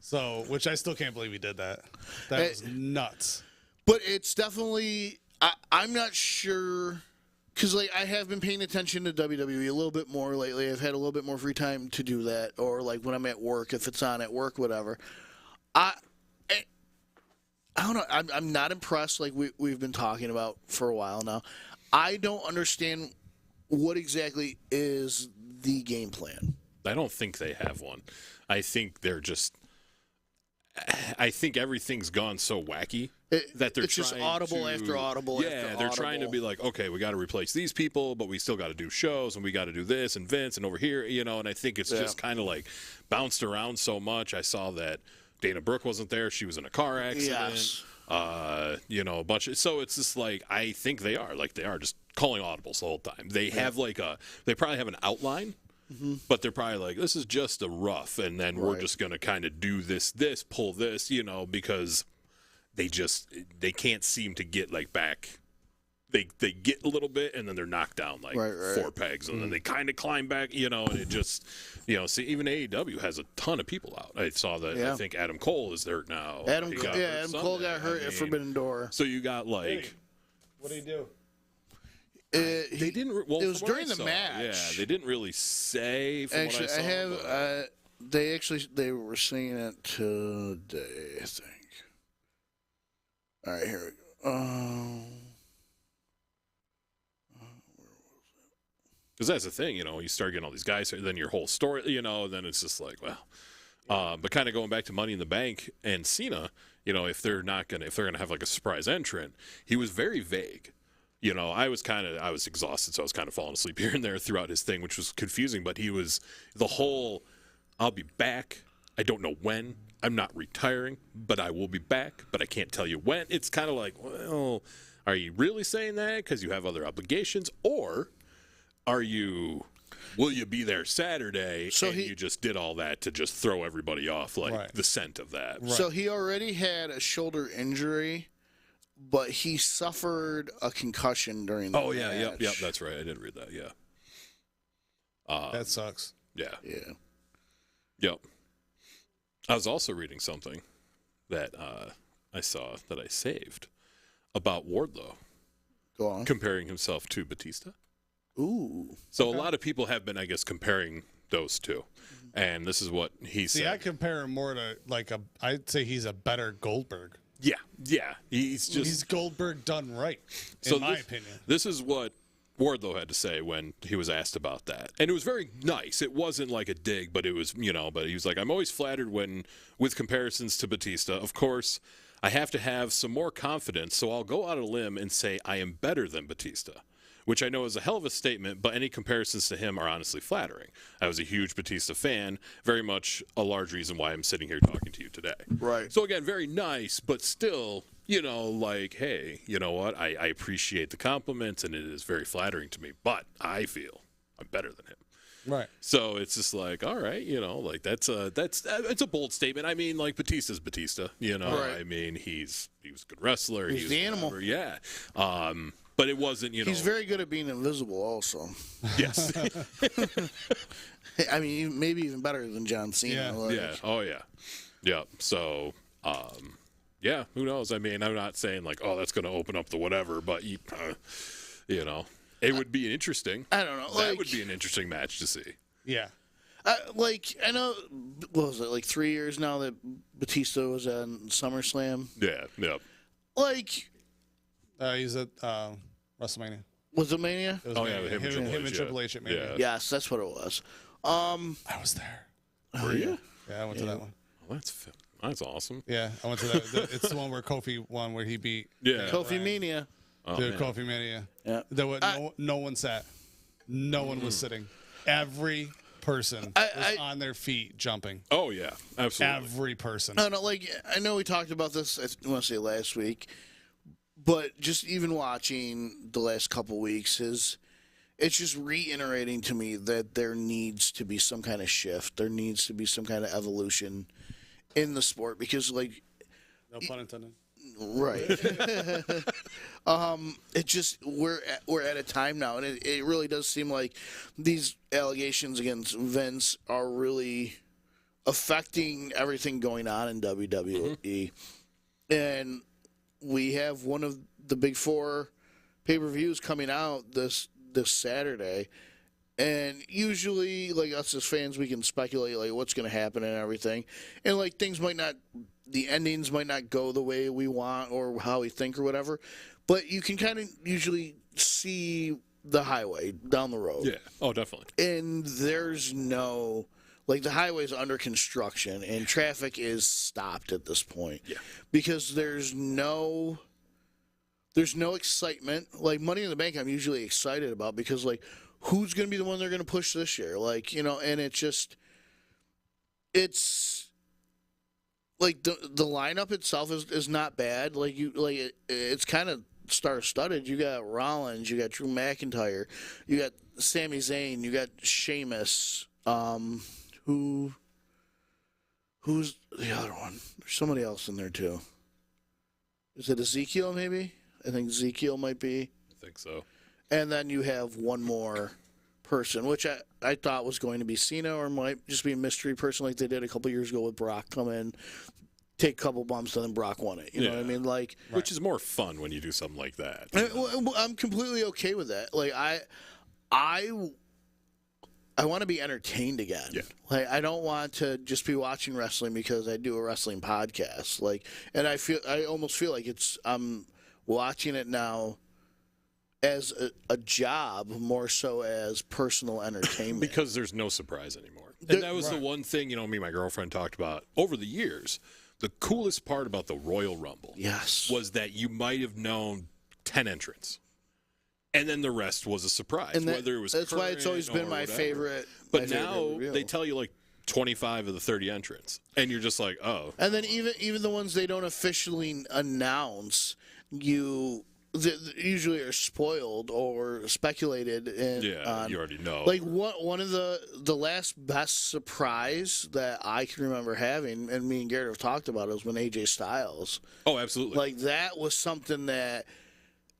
So, which I still can't believe he did that. That was nuts. But it's definitely, I'm not sure, because like I have been paying attention to WWE a little bit more lately. I've had a little bit more free time to do that, or like when I'm at work, if it's on at work, whatever. I don't know. I'm not impressed like we've been talking about for a while now. I don't understand what exactly is the game plan. I don't think they have one. I think they're just. I think everything's gone so wacky that they're it's just audible after audible. Yeah, they're trying to be like, okay, we got to replace these people, but we still got to do shows, and we got to do this and Vince and over here, you know. And I think it's just kind of like bounced around so much. I saw that Dana Brooke wasn't there; she was in a car accident. Yes. You know, a bunch of. So it's just like I think they are just calling audibles the whole time. They have they probably have an outline. Mm-hmm. But they're probably like, this is just a rough, and then we're just going to kind of do this, pull this, you know, because they can't seem to get like back. They get a little bit, and then they're knocked down like 4 pegs, and then they kind of climb back, you know, and it just, you know, see, even AEW has a ton of people out. I saw that. I think Adam Cole is there now. Adam Cole got hurt at Forbidden Door. So you got like, what do you do? They didn't. Well, it was during the match. Yeah, they didn't really say. From actually, what I saw, they were saying it today, I think. All right, here we go. Because that's the thing, you know, you start getting all these guys, then your whole story, you know, then it's just like, well, but kind of going back to Money in the Bank and Cena, you know, if they're gonna have like a surprise entrant, he was very vague. You know, I was exhausted, so I was kind of falling asleep here and there throughout his thing, which was confusing. But he was the whole, I'll be back. I don't know when. I'm not retiring, but I will be back. But I can't tell you when. It's kind of like, well, are you really saying that because you have other obligations? Or will you be there Saturday and you just did all that to just throw everybody off, like the scent of that? Right. So he already had a shoulder injury. But he suffered a concussion during the match. Yep, that's right. I did read that, yeah. That sucks. Yeah. Yeah. Yep. I was also reading something that I saw that I saved about Wardlow. Go on. Comparing himself to Batista. Ooh. So a lot of people have been, I guess, comparing those two. And this is what he said. See, I compare him more to, like, I'd say he's a better Goldberg. Yeah. He's Goldberg done right, in my opinion. This is what Wardlow had to say when he was asked about that. And it was very nice. It wasn't like a dig, but it was, you know, but he was like, I'm always flattered with comparisons to Batista. Of course, I have to have some more confidence, so I'll go out on a limb and say I am better than Batista, which I know is a hell of a statement, but any comparisons to him are honestly flattering. I was a huge Batista fan, very much a large reason why I'm sitting here talking to you today. Right. So again, very nice, but still, you know, like, hey, you know what? I appreciate the compliments, and it is very flattering to me, but I feel I'm better than him. Right. So it's just like, all right, you know, like it's a bold statement. I mean, like Batista's Batista, you know. Right. I mean, he was a good wrestler. He's the animal. Whatever. Yeah. But it wasn't, you know. He's very good at being invisible also. Yes. I mean, maybe even better than John Cena. Yeah. Like. Yeah. Oh, yeah. Yeah. So, yeah, who knows? I mean, I'm not saying like, oh, that's going to open up the whatever, but, you know, it would be interesting. I don't know. That would be an interesting match to see. Yeah. Like, I know, what was it, like 3 years now that Batista was on SummerSlam? Yeah. Yep. Like... He's at WrestleMania. Was it Mania? It was Mania. Him and Triple H at Mania. Yeah. Yes, that's what it was. I was there. Were you? Yeah, I went to that one. Well, that's awesome. Yeah, I went to that. It's the one where Kofi won, where he beat. Yeah. Kofi Mania. The Kofi Mania. Yeah. No one sat. No one was sitting. Every person was on their feet jumping. Oh, yeah. Absolutely. Every person. No, I know we talked about this, I want to say last week, but just even watching the last couple weeks it's just reiterating to me that there needs to be some kind of shift. There needs to be some kind of evolution in the sport because, like... No pun intended. Right. It just we're at a time now, and it really does seem like these allegations against Vince are really affecting everything going on in WWE. And we have one of the big 4 pay-per-views coming out this Saturday. And usually, like, us as fans, we can speculate, like, what's going to happen and everything. And, like, the endings might not go the way we want or how we think or whatever. But you can kind of usually see the highway down the road. Yeah. Oh, definitely. And there's no... Like, the highway's under construction, and traffic is stopped at this point. Yeah. Because there's no excitement. Like, Money in the Bank I'm usually excited about because, like, who's going to be the one they're going to push this year? Like, and it's like the lineup itself is not bad. Like, it's kind of star-studded. You got Rollins, you got Drew McIntyre, you got Sami Zayn, you got Sheamus. Who's the other one? There's somebody else in there too. Is it Ezekiel maybe? I think Ezekiel might be. I think so. And then you have one more person, which I thought was going to be Cena or might just be a mystery person like they did a couple years ago with Brock come in, take a couple bumps, and then Brock won it. You know what I mean? Like, which is more fun when you do something like that. I'm completely okay with that. Like, I want to be entertained again. Yeah. Like, I don't want to just be watching wrestling because I do a wrestling podcast. Like, and I almost feel like I'm watching it now as a job more so as personal entertainment. Because there's no surprise anymore. And that was the one thing, me and my girlfriend talked about over the years. The coolest part about the Royal Rumble was that you might have known 10 entrants. And then the rest was a surprise, and whether it was that's why it's always been my favorite. But now they tell you like 25 of the 30 entrants, and you're just like, oh. And then even the ones they don't officially announce, usually are spoiled or speculated. You already know. Like one of the last best surprise that I can remember having, and me and Garrett have talked about, it was when AJ Styles. Oh, absolutely. Like, that was something that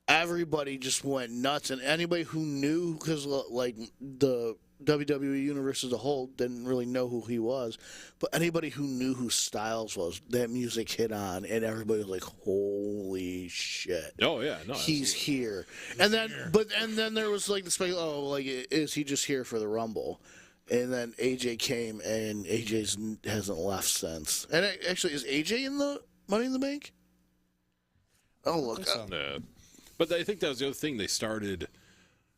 everybody just went nuts, and anybody who knew, because like the WWE universe as a whole didn't really know who he was, but anybody who knew who Styles was, that music hit on, and everybody was like, "Holy shit!" Oh yeah, no, he's here. And then there was like the speculation, is he just here for the Rumble? And then AJ came, and AJ hasn't left since. And actually, is AJ in the Money in the Bank? Oh, look up. No. But I think that was the other thing. They started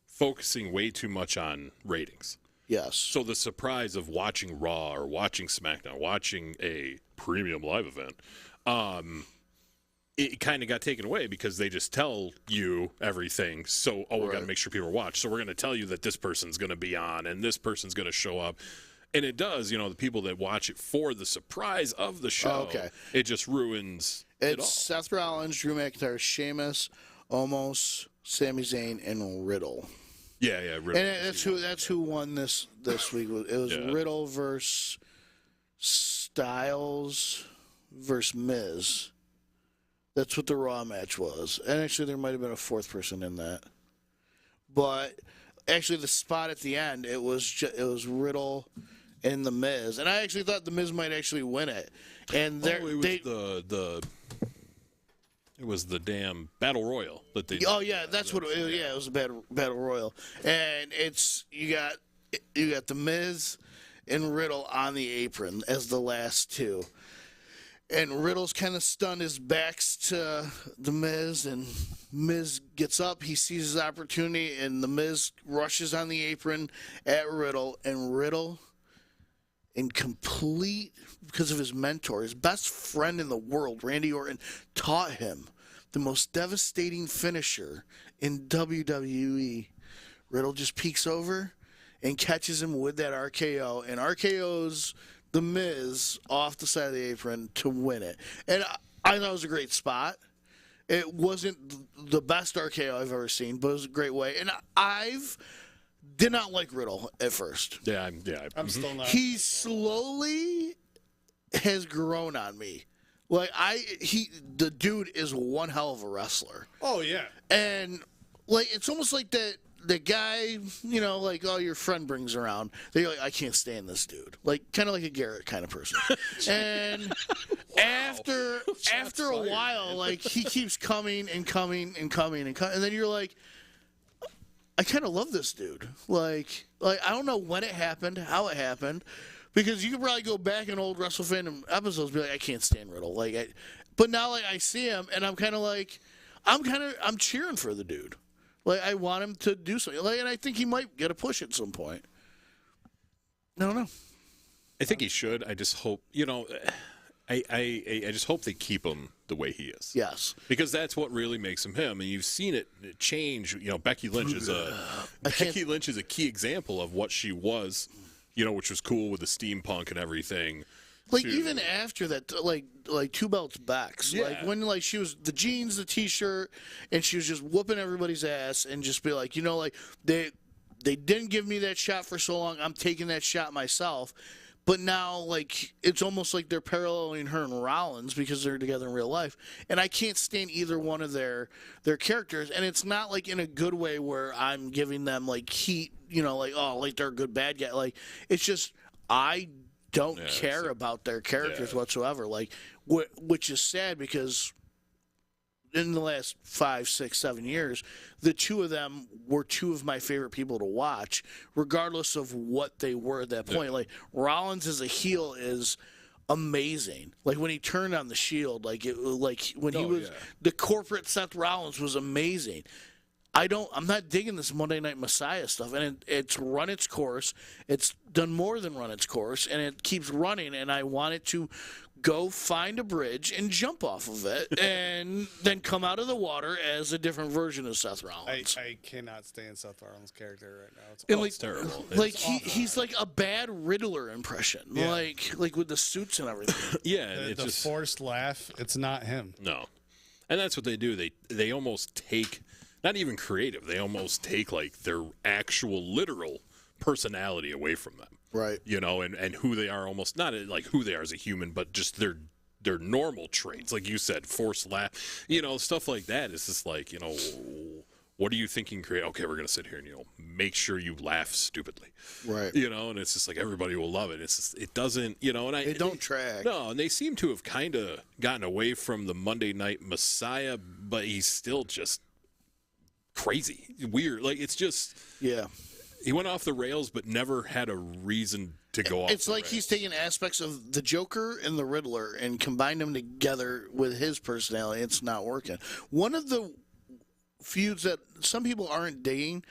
focusing way too much on ratings. Yes. So the surprise of watching Raw or watching SmackDown, watching a premium live event, it kind of got taken away because they just tell you everything. So, we got to make sure people watch. So we're going to tell you that this person's going to be on and this person's going to show up. And it does, the people that watch it for the surprise of the show, it just ruins it all. It's Seth Rollins, Drew McIntyre, Sheamus, Omos, Sami Zayn, and Riddle. Yeah, Riddle. And that's who won this week. It was Riddle versus Styles versus Miz. That's what the Raw match was. And actually, there might have been a fourth person in that. But actually, the spot at the end, it was Riddle and the Miz, and I actually thought the Miz might actually win it. And it was the damn Battle Royal that they. Oh yeah, that's what. It was a Battle Royal, and it's you got the Miz and Riddle on the apron as the last two, and Riddle's kind of stunned. His back's to the Miz, and Miz gets up. He sees his opportunity, and the Miz rushes on the apron at Riddle, and Riddle, because of his mentor, his best friend in the world, Randy Orton, taught him the most devastating finisher in WWE. Riddle just peeks over and catches him with that RKO, and RKO's The Miz off the side of the apron to win it. And I thought it was a great spot. It wasn't the best RKO I've ever seen, but it was a great way. And did not like Riddle at first. Yeah, I'm still not. He slowly has grown on me. Like the dude is one hell of a wrestler. Oh yeah. And like it's almost like the guy, you know, like your friend brings around. They're like, I can't stand this dude. Like kind of like a Garrett kind of person. And after a while, like he keeps coming and coming and coming and coming, and then you're like, I kind of love this dude. Like I don't know when it happened, how it happened. Because you could probably go back in old Wrestle Fandom episodes and be like, I can't stand Riddle. But now I see him and I'm kind of like, I'm cheering for the dude. Like I want him to do something. And I think he might get a push at some point. I don't know. I think he should. I just hope, I just hope they keep him the way he is. Yes. Because that's what really makes him him. And you've seen it change. Becky Lynch is a key example of what she was. Which was cool with the steampunk and everything. Like even after that, like 2 belts back. Yeah. Like when she was the jeans, the t-shirt, and she was just whooping everybody's ass and just be like, they didn't give me that shot for so long. I'm taking that shot myself. But now, it's almost like they're paralleling her and Rollins because they're together in real life. And I can't stand either one of their characters. And it's not, in a good way where I'm giving them, heat, they're a good bad guy. It's just, I don't care about their characters whatsoever. Which is sad because in the last 5, 6, 7 years, the two of them were two of my favorite people to watch, regardless of what they were at that point. Rollins as a heel is amazing. When he turned on the Shield, the corporate Seth Rollins was amazing. I'm not digging this Monday Night Messiah stuff, and it's run its course. It's done more than run its course, and it keeps running, and I want it to go find a bridge and jump off of it and then come out of the water as a different version of Seth Rollins. I cannot stand Seth Rollins' character right now. It's terrible. He's like a bad Riddler impression, like with the suits and everything. Yeah, the forced laugh. It's not him. No, and that's what they do. They almost take, not even creative. They almost take their actual literal personality away from them. Right. And who they are, almost not who they are as a human, but just their normal traits. Like you said, forced laugh, stuff like that. It's just what are you thinking? Okay, we're going to sit here and, make sure you laugh stupidly. Right. And it's just everybody will love it. It's just, it doesn't, and they don't track. No, and they seem to have kind of gotten away from the Monday Night Messiah, but he's still just crazy, weird. It's just, yeah. He went off the rails, but never had a reason to go off. It's the like rails. He's taking aspects of the Joker and the Riddler and combined them together with his personality. It's not working. One of the feuds that some people aren't digging,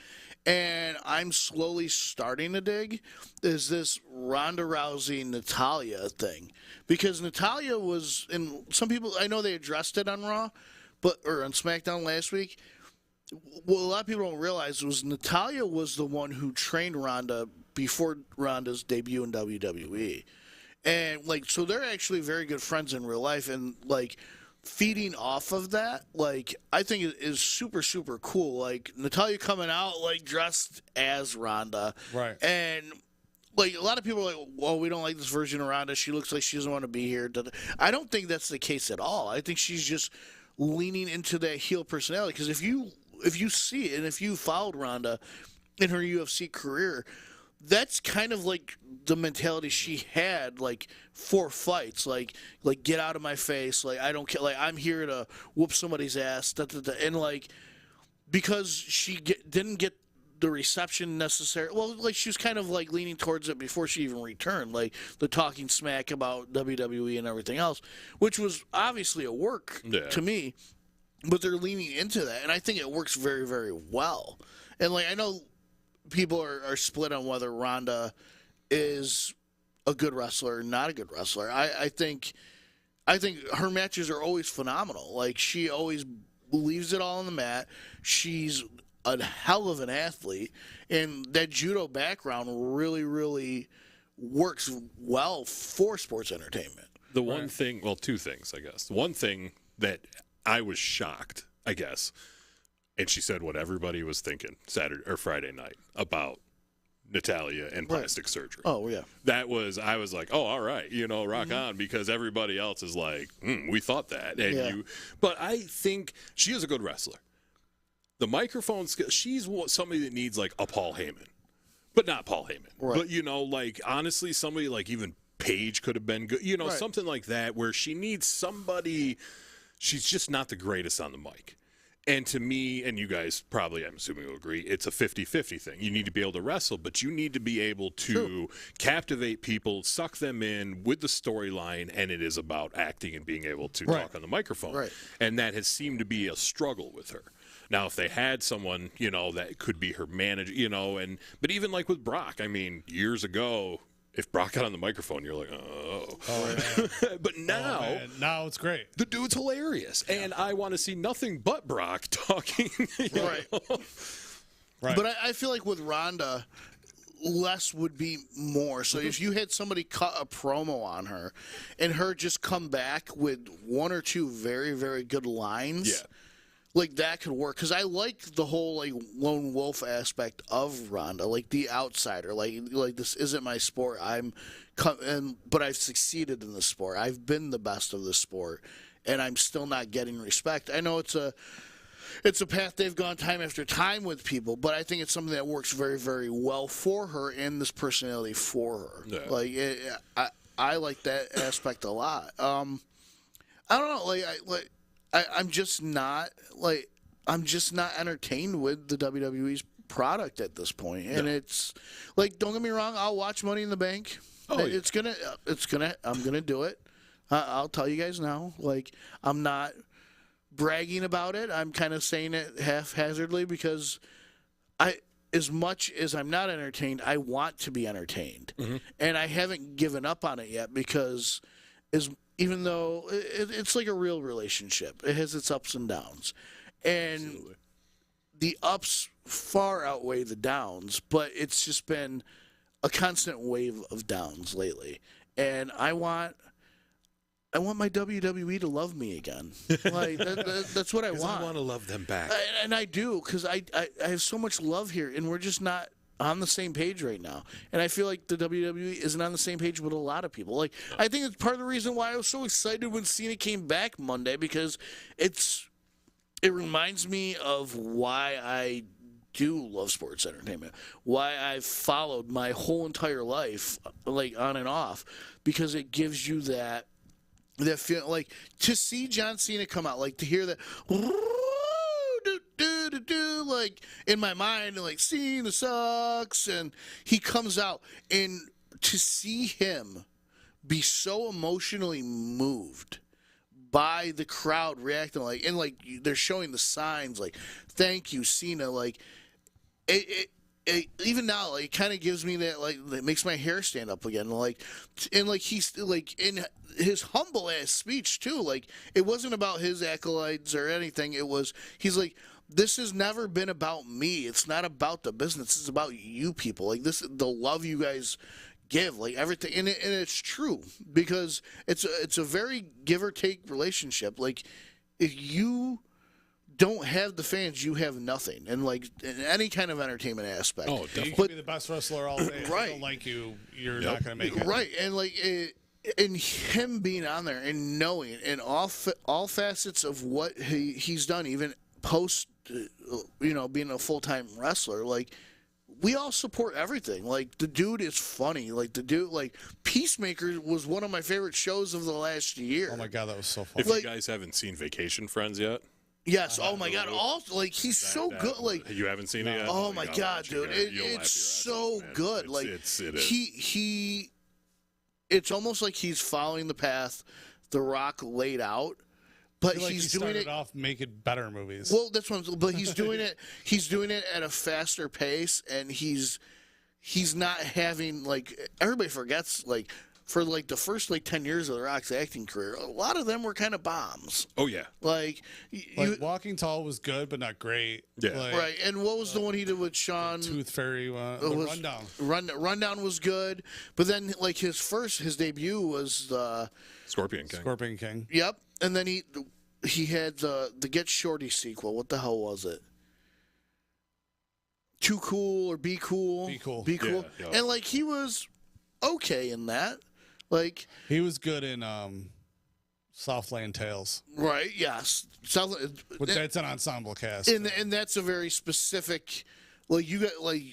and I'm slowly starting to dig, is this Ronda Rousey Natalya thing. Because Natalya was, and some people, I know they addressed it on Raw, or on SmackDown last week. What a lot of people don't realize was Natalya was the one who trained Ronda before Ronda's debut in WWE. And, so they're actually very good friends in real life. And, feeding off of that, I think it is super, super cool. Natalya coming out, dressed as Ronda. Right. And, a lot of people are like, well, we don't like this version of Ronda. She looks like she doesn't want to be here. I don't think that's the case at all. I think she's just leaning into that heel personality. Because if you see it, and if you followed Ronda in her UFC career, that's kind of the mentality she had, for fights, get out of my face, I don't care, I'm here to whoop somebody's ass, and because she didn't get the reception necessary. Well, she was kind of leaning towards it before she even returned, the talking smack about WWE and everything else, which was obviously a work to me. But they're leaning into that, and I think it works very, very well. And I know people are split on whether Ronda is a good wrestler or not a good wrestler. I think her matches are always phenomenal. She always leaves it all on the mat. She's a hell of an athlete, and that judo background really, really works well for sports entertainment. The one thing, well, two things, I guess. The one thing that I was shocked, I guess, and she said what everybody was thinking Saturday or Friday night about Natalia and plastic surgery. Oh, yeah. I was like, oh, all right, rock on, because everybody else is like, we thought that. And but I think she is a good wrestler. The microphone skill, she's somebody that needs like a Paul Heyman, but not Paul Heyman. Right. But, like, honestly, somebody like even Paige could have been good, something like that, where she needs somebody. She's just not the greatest on the mic. And to me, and you guys probably, I'm assuming, will agree, it's a 50-50 thing. You need to be able to wrestle, but you need to be able to captivate people, suck them in with the storyline, and it is about acting and being able to talk on the microphone. Right. And that has seemed to be a struggle with her. Now, if they had someone, that could be her manager, but even like with Brock, I mean, years ago, if Brock got on the microphone, you're like, oh. But now, now it's great. The dude's hilarious, and I want to see nothing but Brock talking. Right. But I feel like with Ronda, less would be more. So if you had somebody cut a promo on her, and her just come back with one or two very, very good lines. Like, that could work, because I like the whole, like, lone wolf aspect of Ronda, like the outsider, like this isn't my sport. But I've succeeded in the sport. I've been the best of the sport, and I'm still not getting respect. I know it's a path they've gone time after time with people, but I think it's something that works very, very well for her and this personality for her. Yeah. Like, I like that aspect a lot. I don't know, I'm just not entertained with the WWE's product at this point. And it's like, don't get me wrong, I'll watch Money in the Bank. Oh, I'm gonna do it. I'll tell you guys now. Like, I'm not bragging about it. I'm kind of saying it haphazardly because as much as I'm not entertained, I want to be entertained. And I haven't given up on it yet because even though it's like a real relationship. It has its ups and downs. And the ups far outweigh the downs, but it's just been a constant wave of downs lately. And I want my WWE to love me again. Like that's what I want. I want to love them back. And I do, because I have so much love here, and we're just not on the same page right now. And I feel like the WWE isn't on the same page with a lot of people. Like, I think it's part of the reason why I was so excited when Cena came back Monday, because it reminds me of why I do love sports entertainment, why I've followed my whole entire life, like, on and off, because it gives you that feel, like, to see John Cena come out, like, to hear that like, in my mind, like, Cena sucks, and he comes out, and to see him be so emotionally moved by the crowd reacting, like, and like they're showing the signs, like, thank you, Cena, like, it even now, like, it kind of gives me that, like, it makes my hair stand up again, like, and like he's like in his humble ass speech too, like, it wasn't about his accolades or anything. He's like, this has never been about me. It's not about the business. It's about you people. Like, the love you guys give, like, everything, and it's true, because it's a very give or take relationship. Like, if you don't have the fans, you have nothing, and, like, in any kind of entertainment aspect. Oh, definitely. You can be the best wrestler all day. If they don't like you, you're not going to make it. Right, and like, and him being on there and knowing in all facets of what he's done, even post, being a full-time wrestler, like, we all support everything. Like, the dude is funny. Like, Peacemaker was one of my favorite shows of the last year. Oh my God, that was so fun. If you guys haven't seen Vacation Friends yet. Yes. Oh my God. Also, like, he's so good. Like, you haven't seen it yet? Oh my God, dude. It's so good. Like, it is. It's almost like he's following the path The Rock laid out. But he's doing it off making better movies. Well, that's one. But he's doing it. He's doing it at a faster pace, and he's not having, like, everybody forgets, like, for like the first like 10 years of The Rock's acting career, a lot of them were kind of bombs. Oh yeah, like Walking Tall was good but not great. Yeah, right. And what was the one he did with Sean? Tooth Fairy one. Rundown. Rundown was good, but then like his debut was Scorpion King. Yep, and then he had the Get Shorty sequel. What the hell was it? Too Cool or Be Cool? Be Cool. Yeah. And like he was okay in that. Like he was good in Southland Tales. Right, yes. That's an ensemble cast. And that's a very specific, like you got like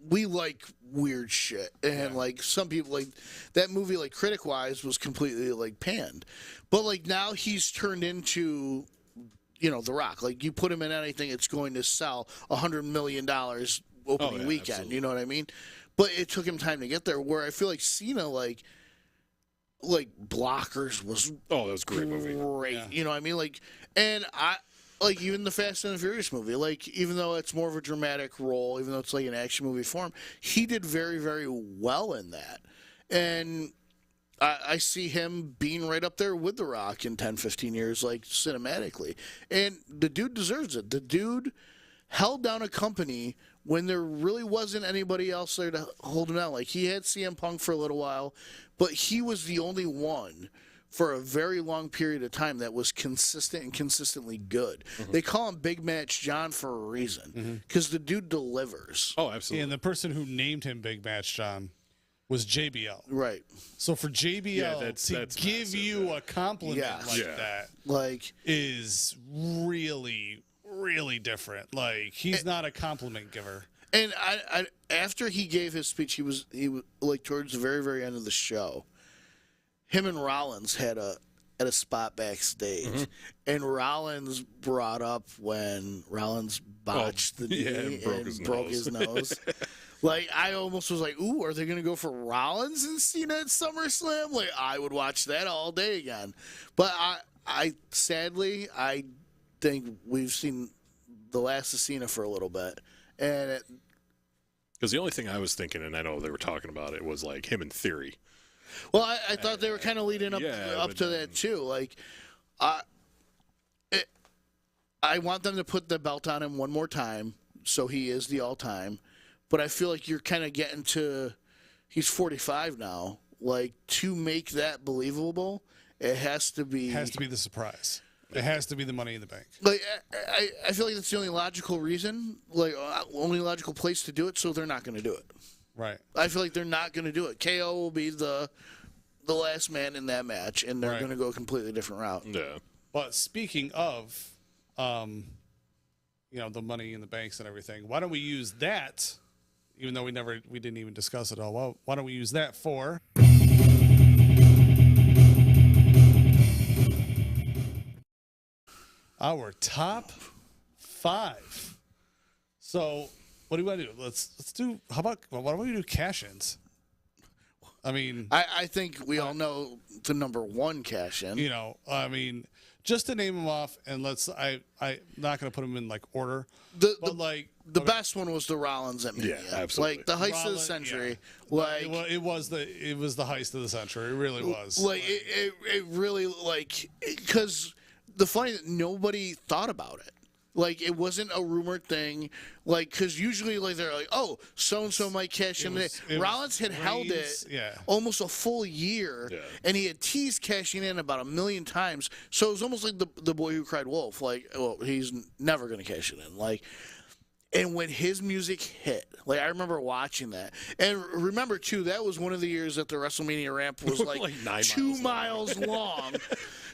we like weird shit, and like some people like that movie, like critic wise, was completely like panned, but like now he's turned into, The Rock. Like you put him in anything, it's going to sell $100 million opening weekend. Absolutely. You know what I mean? But it took him time to get there. Where I feel like Cena, like Blockers was that was a great movie. Great, yeah. You know what I mean? Like, and I. Like, even the Fast and the Furious movie, like, even though it's more of a dramatic role, even though it's like an action movie form, he did very, very well in that. And I see him being right up there with The Rock in 10, 15 years, like, cinematically. And the dude deserves it. The dude held down a company when there really wasn't anybody else there to hold him down. Like, he had CM Punk for a little while, but he was the only one for a very long period of time that was consistent and consistently good. Mm-hmm. They call him Big Match John for a reason, because the dude delivers. Oh, absolutely. And the person who named him Big Match John was JBL. Right. So for JBL to give massive, you a compliment that like is really, really different. Like, he's not a compliment giver. And I after he gave his speech, he was like towards the very, very end of the show, him and Rollins had a spot backstage, and Rollins brought up when Rollins botched the knee and broke his nose. Like, I almost was like, ooh, are they going to go for Rollins and Cena at SummerSlam? Like, I would watch that all day again. But I sadly, I think we've seen the last of Cena for a little bit. And because the only thing I was thinking, and I know they were talking about it, was like him in Theory. Well, I thought they were kind of leading up to that too. Like, I want them to put the belt on him one more time, so he is the all-time. But I feel like you're kind of getting to, he's 45 now. Like, to make that believable, it has to be the surprise. It has to be the Money in the Bank. Like, I feel like that's the only logical reason, like, only logical place to do it. So they're not going to do it. Right. I feel like they're not going to do it. KO will be the last man in that match, and they're going to go a completely different route. Yeah. But speaking of, the Money in the Banks and everything, why don't we use that? Even though we didn't even discuss it all. Well, why don't we use that for our top 5? So, what do you want to do? Let's do. Why don't we do cash-ins? I mean, I think we all know the number one cash-in. Just to name them off, and I'm not going to put them in like order. The best one was the Rollins at Mania. Yeah, absolutely. Like the heist of the century. Yeah. Like it was the heist of the century. It really was. Like it really, like, because the funny that nobody thought about it. Like, it wasn't a rumored thing. Like, because usually, like, they're like, oh, so-and-so might cash in. Rollins had held it almost a full year, and he had teased cashing in about 1 million times. So it was almost like the boy who cried wolf. Like, well, he's never going to cash it in. Like, and when his music hit, like, I remember watching that. And remember, too, that was one of the years that the WrestleMania ramp was, like 2 miles long.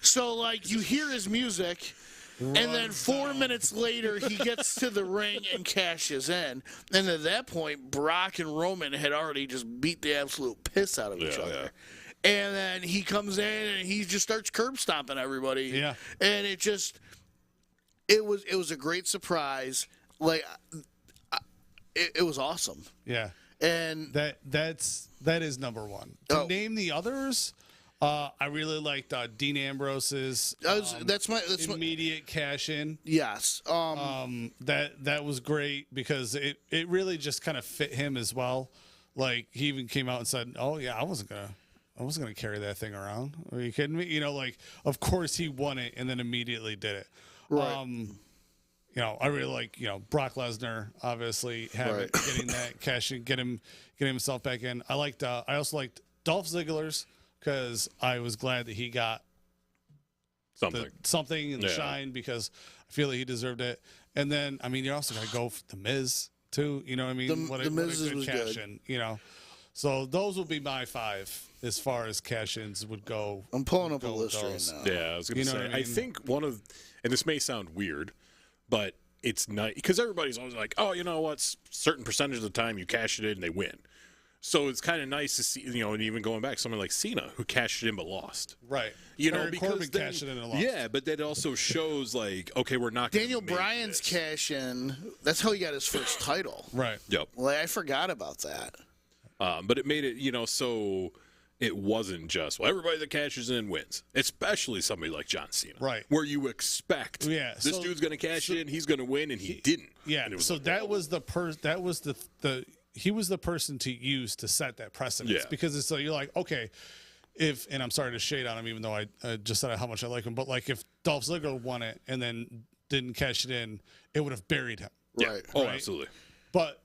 So, like, you hear his music, and then 4 minutes later, he gets to the ring and cashes in. And at that point, Brock and Roman had already just beat the absolute piss out of each other. Yeah. And then he comes in and he just starts curb stomping everybody. Yeah. And it was a great surprise. Like, it was awesome. Yeah. And that is number one. To name the others, I really liked Dean Ambrose's that's immediate cash in. Yes. That was great because it really just kind of fit him as well. Like, he even came out and said, "Oh yeah, I wasn't gonna I wasn't going to carry that thing around. Are you kidding me? You know, like, of course he won it and then immediately did it. Right. You know, I really like, you know, Brock Lesnar, obviously, getting that cash in, getting himself back in. I also liked Dolph Ziggler's because I was glad that he got something in the shine because I feel that he deserved it. And then, I mean, you also got to go for The Miz, too. You know what I mean? The Miz was cash in, you know. So those will be my 5 as far as cash-ins would go. I'm pulling up a list right now. Yeah, I was going to say, I think and this may sound weird, but it's nice because everybody's always like, oh, you know what? Certain percentage of the time you cash it in and they win. So it's kind of nice to see, you know, and even going back, someone like Cena who cashed it in but lost. Right. You know, because Corbin cashed it in and lost. Yeah, but that also shows like, okay, we're not. Daniel Bryan's cash in. That's how he got his first title. Right. Yep. Like I forgot about that. But it made it, you know, so it wasn't just, well, everybody that cashes in wins, especially somebody like John Cena. Right. Where you expect this dude's going to cash in, he's going to win, and he didn't. Yeah, so like, that was he was the person to use to set that precedence. Yeah. Because it's so you're like, okay, and I'm sorry to shade on him, even though I just said how much I like him, but like if Dolph Ziggler won it and then didn't cash it in, it would have buried him. Right. Oh, absolutely. But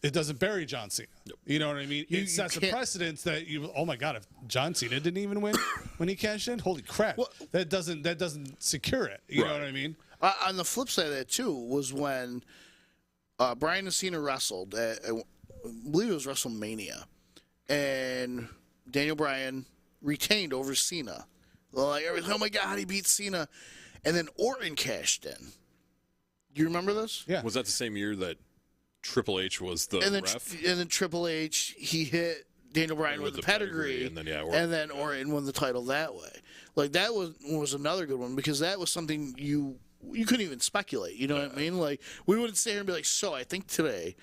it doesn't bury John Cena. Yep. You know what I mean? It sets a precedence that oh my God, if John Cena didn't even win when he cashed in, holy crap, that doesn't secure it. You know what I mean? On the flip side of that too was when Bryan and Cena wrestled at, I believe it was WrestleMania, and Daniel Bryan retained over Cena. Like, oh my God, he beat Cena, and then Orton cashed in. Do you remember this? Yeah. Was that the same year that Triple H was the ref? And then Triple H, he hit Daniel Bryan with the pedigree, and then Orton won the title that way. Like that was another good one because that was something you couldn't even speculate. You know what I mean? Like we wouldn't sit here and be like, so I think today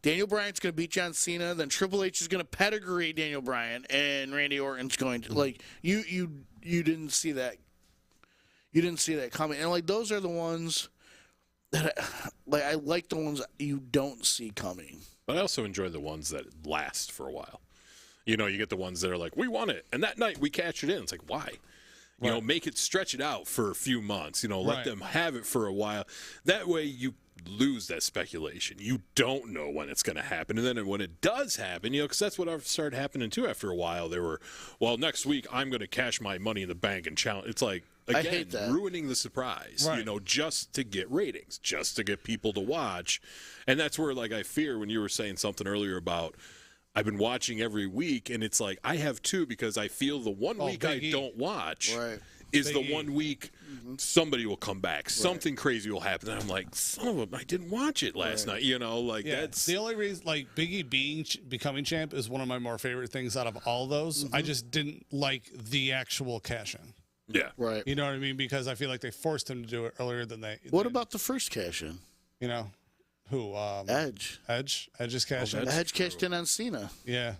Daniel Bryan's going to beat John Cena, then Triple H is going to pedigree Daniel Bryan, and Randy Orton's going to like you didn't see that. You didn't see that coming, and like those are the ones. I like the ones you don't see coming. But I also enjoy the ones that last for a while. You know, you get the ones that are like, we won it, and that night we cashed it in. It's like, why? You know, stretch it out for a few months. You know, let them have it for a while. That way you lose that speculation. You don't know when it's going to happen. And then when it does happen, you know, because that's what started happening too after a while. They were, well, next week I'm going to cash my money in the bank and challenge. It's like, again, ruining the surprise, you know, just to get ratings, just to get people to watch. And that's where, like, I fear when you were saying something earlier about I've been watching every week, and it's like I have too because I feel the one week I don't watch is the 1 week somebody will come back. Something crazy will happen. And I'm like, son of a, I didn't watch it last night. You know, like that's the only reason. Like Biggie becoming champ is one of my more favorite things out of all those. I just didn't like the actual cash-in. Yeah. Right. You know what I mean? Because I feel like they forced him to do it earlier than they. What about the first cash-in? You know, who? Edge. Edge's cash-in. Edge cashed in on Cena. Yeah.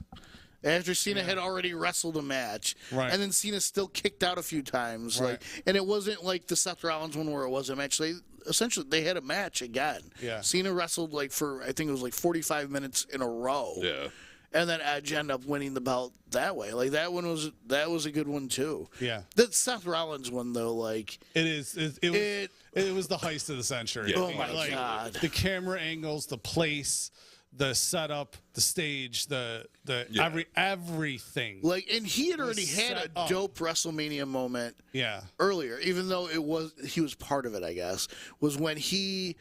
After Cena had already wrestled a match, and then Cena still kicked out a few times, like, and it wasn't like the Seth Rollins one where it was a match. They had a match again. Yeah. Cena wrestled like for I think it was like 45 minutes in a row. Yeah. And then Edge ended up winning the belt that way. Like that was a good one too. Yeah. The Seth Rollins one though, like it was the heist of the century. Yeah. Oh my God. The camera angles, the place, the setup, the stage, everything. Like, and he had already had a dope WrestleMania moment. Yeah. Earlier, even though he was part of it, I guess, was when he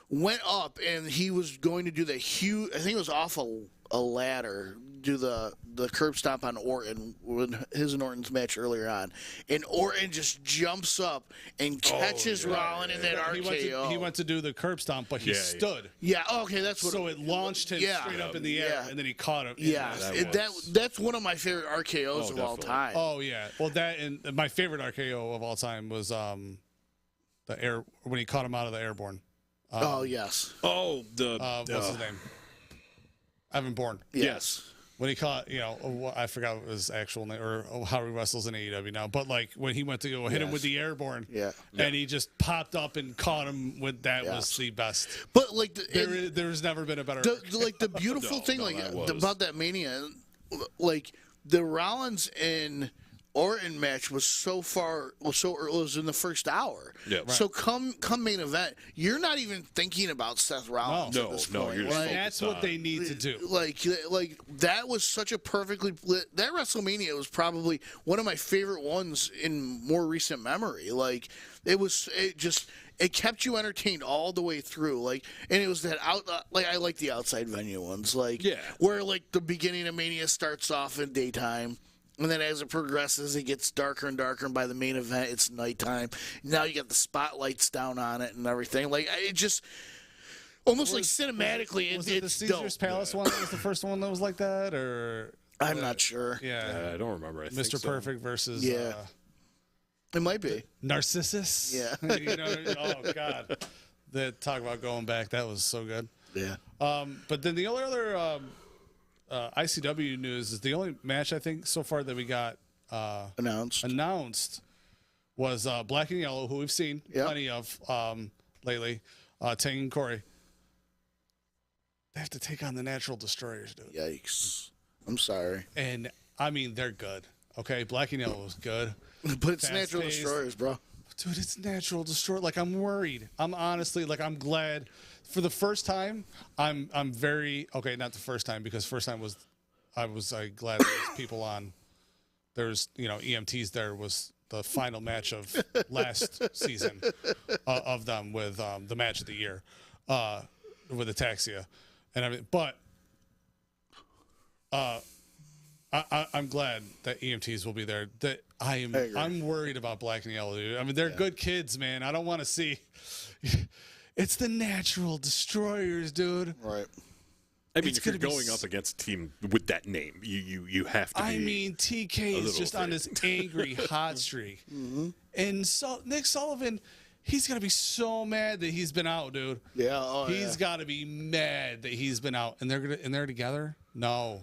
went up and he was going to do the huge. I think it was off a ladder, do the curb stomp on Orton when his and Orton's match earlier on, and Orton just jumps up and catches Rollins in that RKO. He went to do the curb stomp, but he stood. Yeah, okay, that's what. So it launched him straight up in the air, and then he caught him. Yeah, that's one of my favorite RKOs of all time. Oh yeah, well that and my favorite RKO of all time was the air when he caught him out of the airborne. Oh yes. Oh what's his name? Evan Bourne. Yes. When he caught, I forgot his actual name or how he wrestles in AEW now, but like when he went to go hit him with the airborne, and he just popped up and caught him with that was the best. But like there's never been a better. The beautiful thing about that Mania, like the Rollins and Orton match was early, it was in the first hour. Yeah. Right. So come main event, you're not even thinking about Seth Rollins at this point. You're like, that's what they need to do. Like that was such a perfectly that WrestleMania was probably one of my favorite ones in more recent memory. Like it kept you entertained all the way through. Like, and it was that I like the outside venue ones. Like, where like the beginning of Mania starts off in daytime. And then as it progresses, it gets darker and darker. And by the main event, it's nighttime. Now you got the spotlights down on it and everything. Like, it just almost like cinematically. Was it the Caesar's Palace one that was the first one that was like that? Or I'm not sure. Yeah. I don't remember. Mr. Perfect versus. Yeah. It might be. Narcissus? Yeah. Oh, God. Talk about going back. That was so good. Yeah. But then the only other ICW news is the only match I think so far that we got announced was Black and Yellow, who we've seen plenty of lately. Tang and Corey. They have to take on the Natural Destroyers, dude. Yikes. I'm sorry. And, I mean, they're good. Okay, Black and Yellow is good. But it's Natural Destroyers, bro. Dude, it's Natural Destroyer. Like, I'm worried. I'm honestly, like, I'm glad. For the first time, I'm very, okay, not the first time, because first time I was glad there was people on. There's, EMTs there was the final match of last season of them with the match of the year with Ataxia and everything. But I'm glad that EMTs will be there. That I'm worried about Black and Yellow, dude. I mean, they're good kids, man. I don't want to see. It's the Natural Destroyers, dude. Right. I mean, if you're going up against a team with that name, you have to be. I mean, TK is just on this angry hot streak. Mm-hmm. And so Nick Sullivan, he's going to be so mad that he's been out, dude. Yeah. He's got to be mad that he's been out. And they're together? No.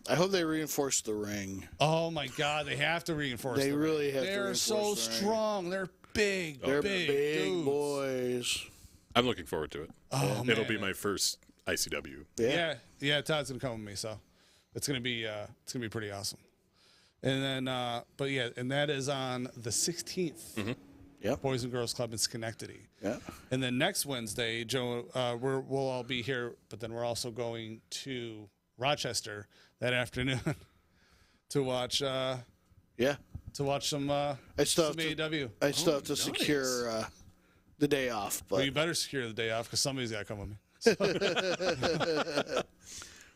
I hope they reinforce the ring. Oh, my God. They have to reinforce the ring. They really have to They're reinforce so the ring. strong. They're big. They're big dudes. boys. I'm looking forward to it. Oh, It'll be my first ICW. Yeah. Todd's gonna come with me, so it's gonna be pretty awesome. And then, but yeah, and that is on the 16th. Mm-hmm. Yeah. Boys and Girls Club in Schenectady. Yeah. And then next Wednesday, Joe, we'll all be here, but then we're also going to Rochester that afternoon to watch. To watch some AEW. I still have to secure the day off. But well, you better secure the day off because somebody's got to come with me.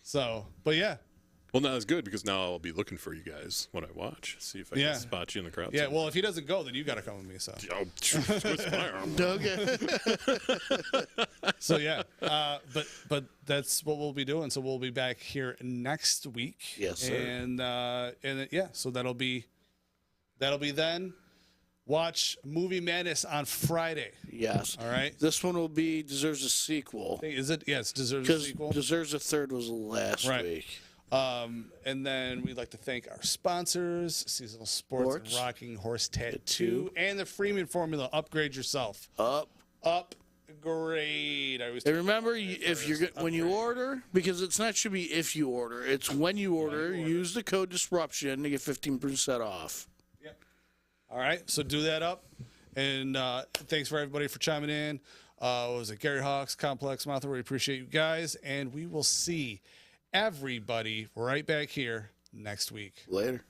So, but yeah. Well, now it's good because now I'll be looking for you guys when I watch. See if I can spot you in the crowd. Yeah, well, if he doesn't go, then you got to come with me. So. Twist my arm. Okay. So yeah, but that's what we'll be doing. So we'll be back here next week. Yes, sir. And yeah, so that'll be then. Watch Movie Madness on Friday. Yes. All right. This one deserves a sequel. Is it? Yes, deserves a sequel. Because Deserves a Third was last week. And then we'd like to thank our sponsors, Seasonal Sports. And Rocking Horse Tattoo, and the Freeman Formula. Upgrade yourself. Upgrade. And remember, when you order, because should be if you order, it's when you order. Use the code Disruption to get 15% off. Yep. All right, so do that up, and thanks for everybody for chiming in. What was it, Gary Hawks, Complex Mouth? We appreciate you guys, and we will see everybody right back here next week. Later.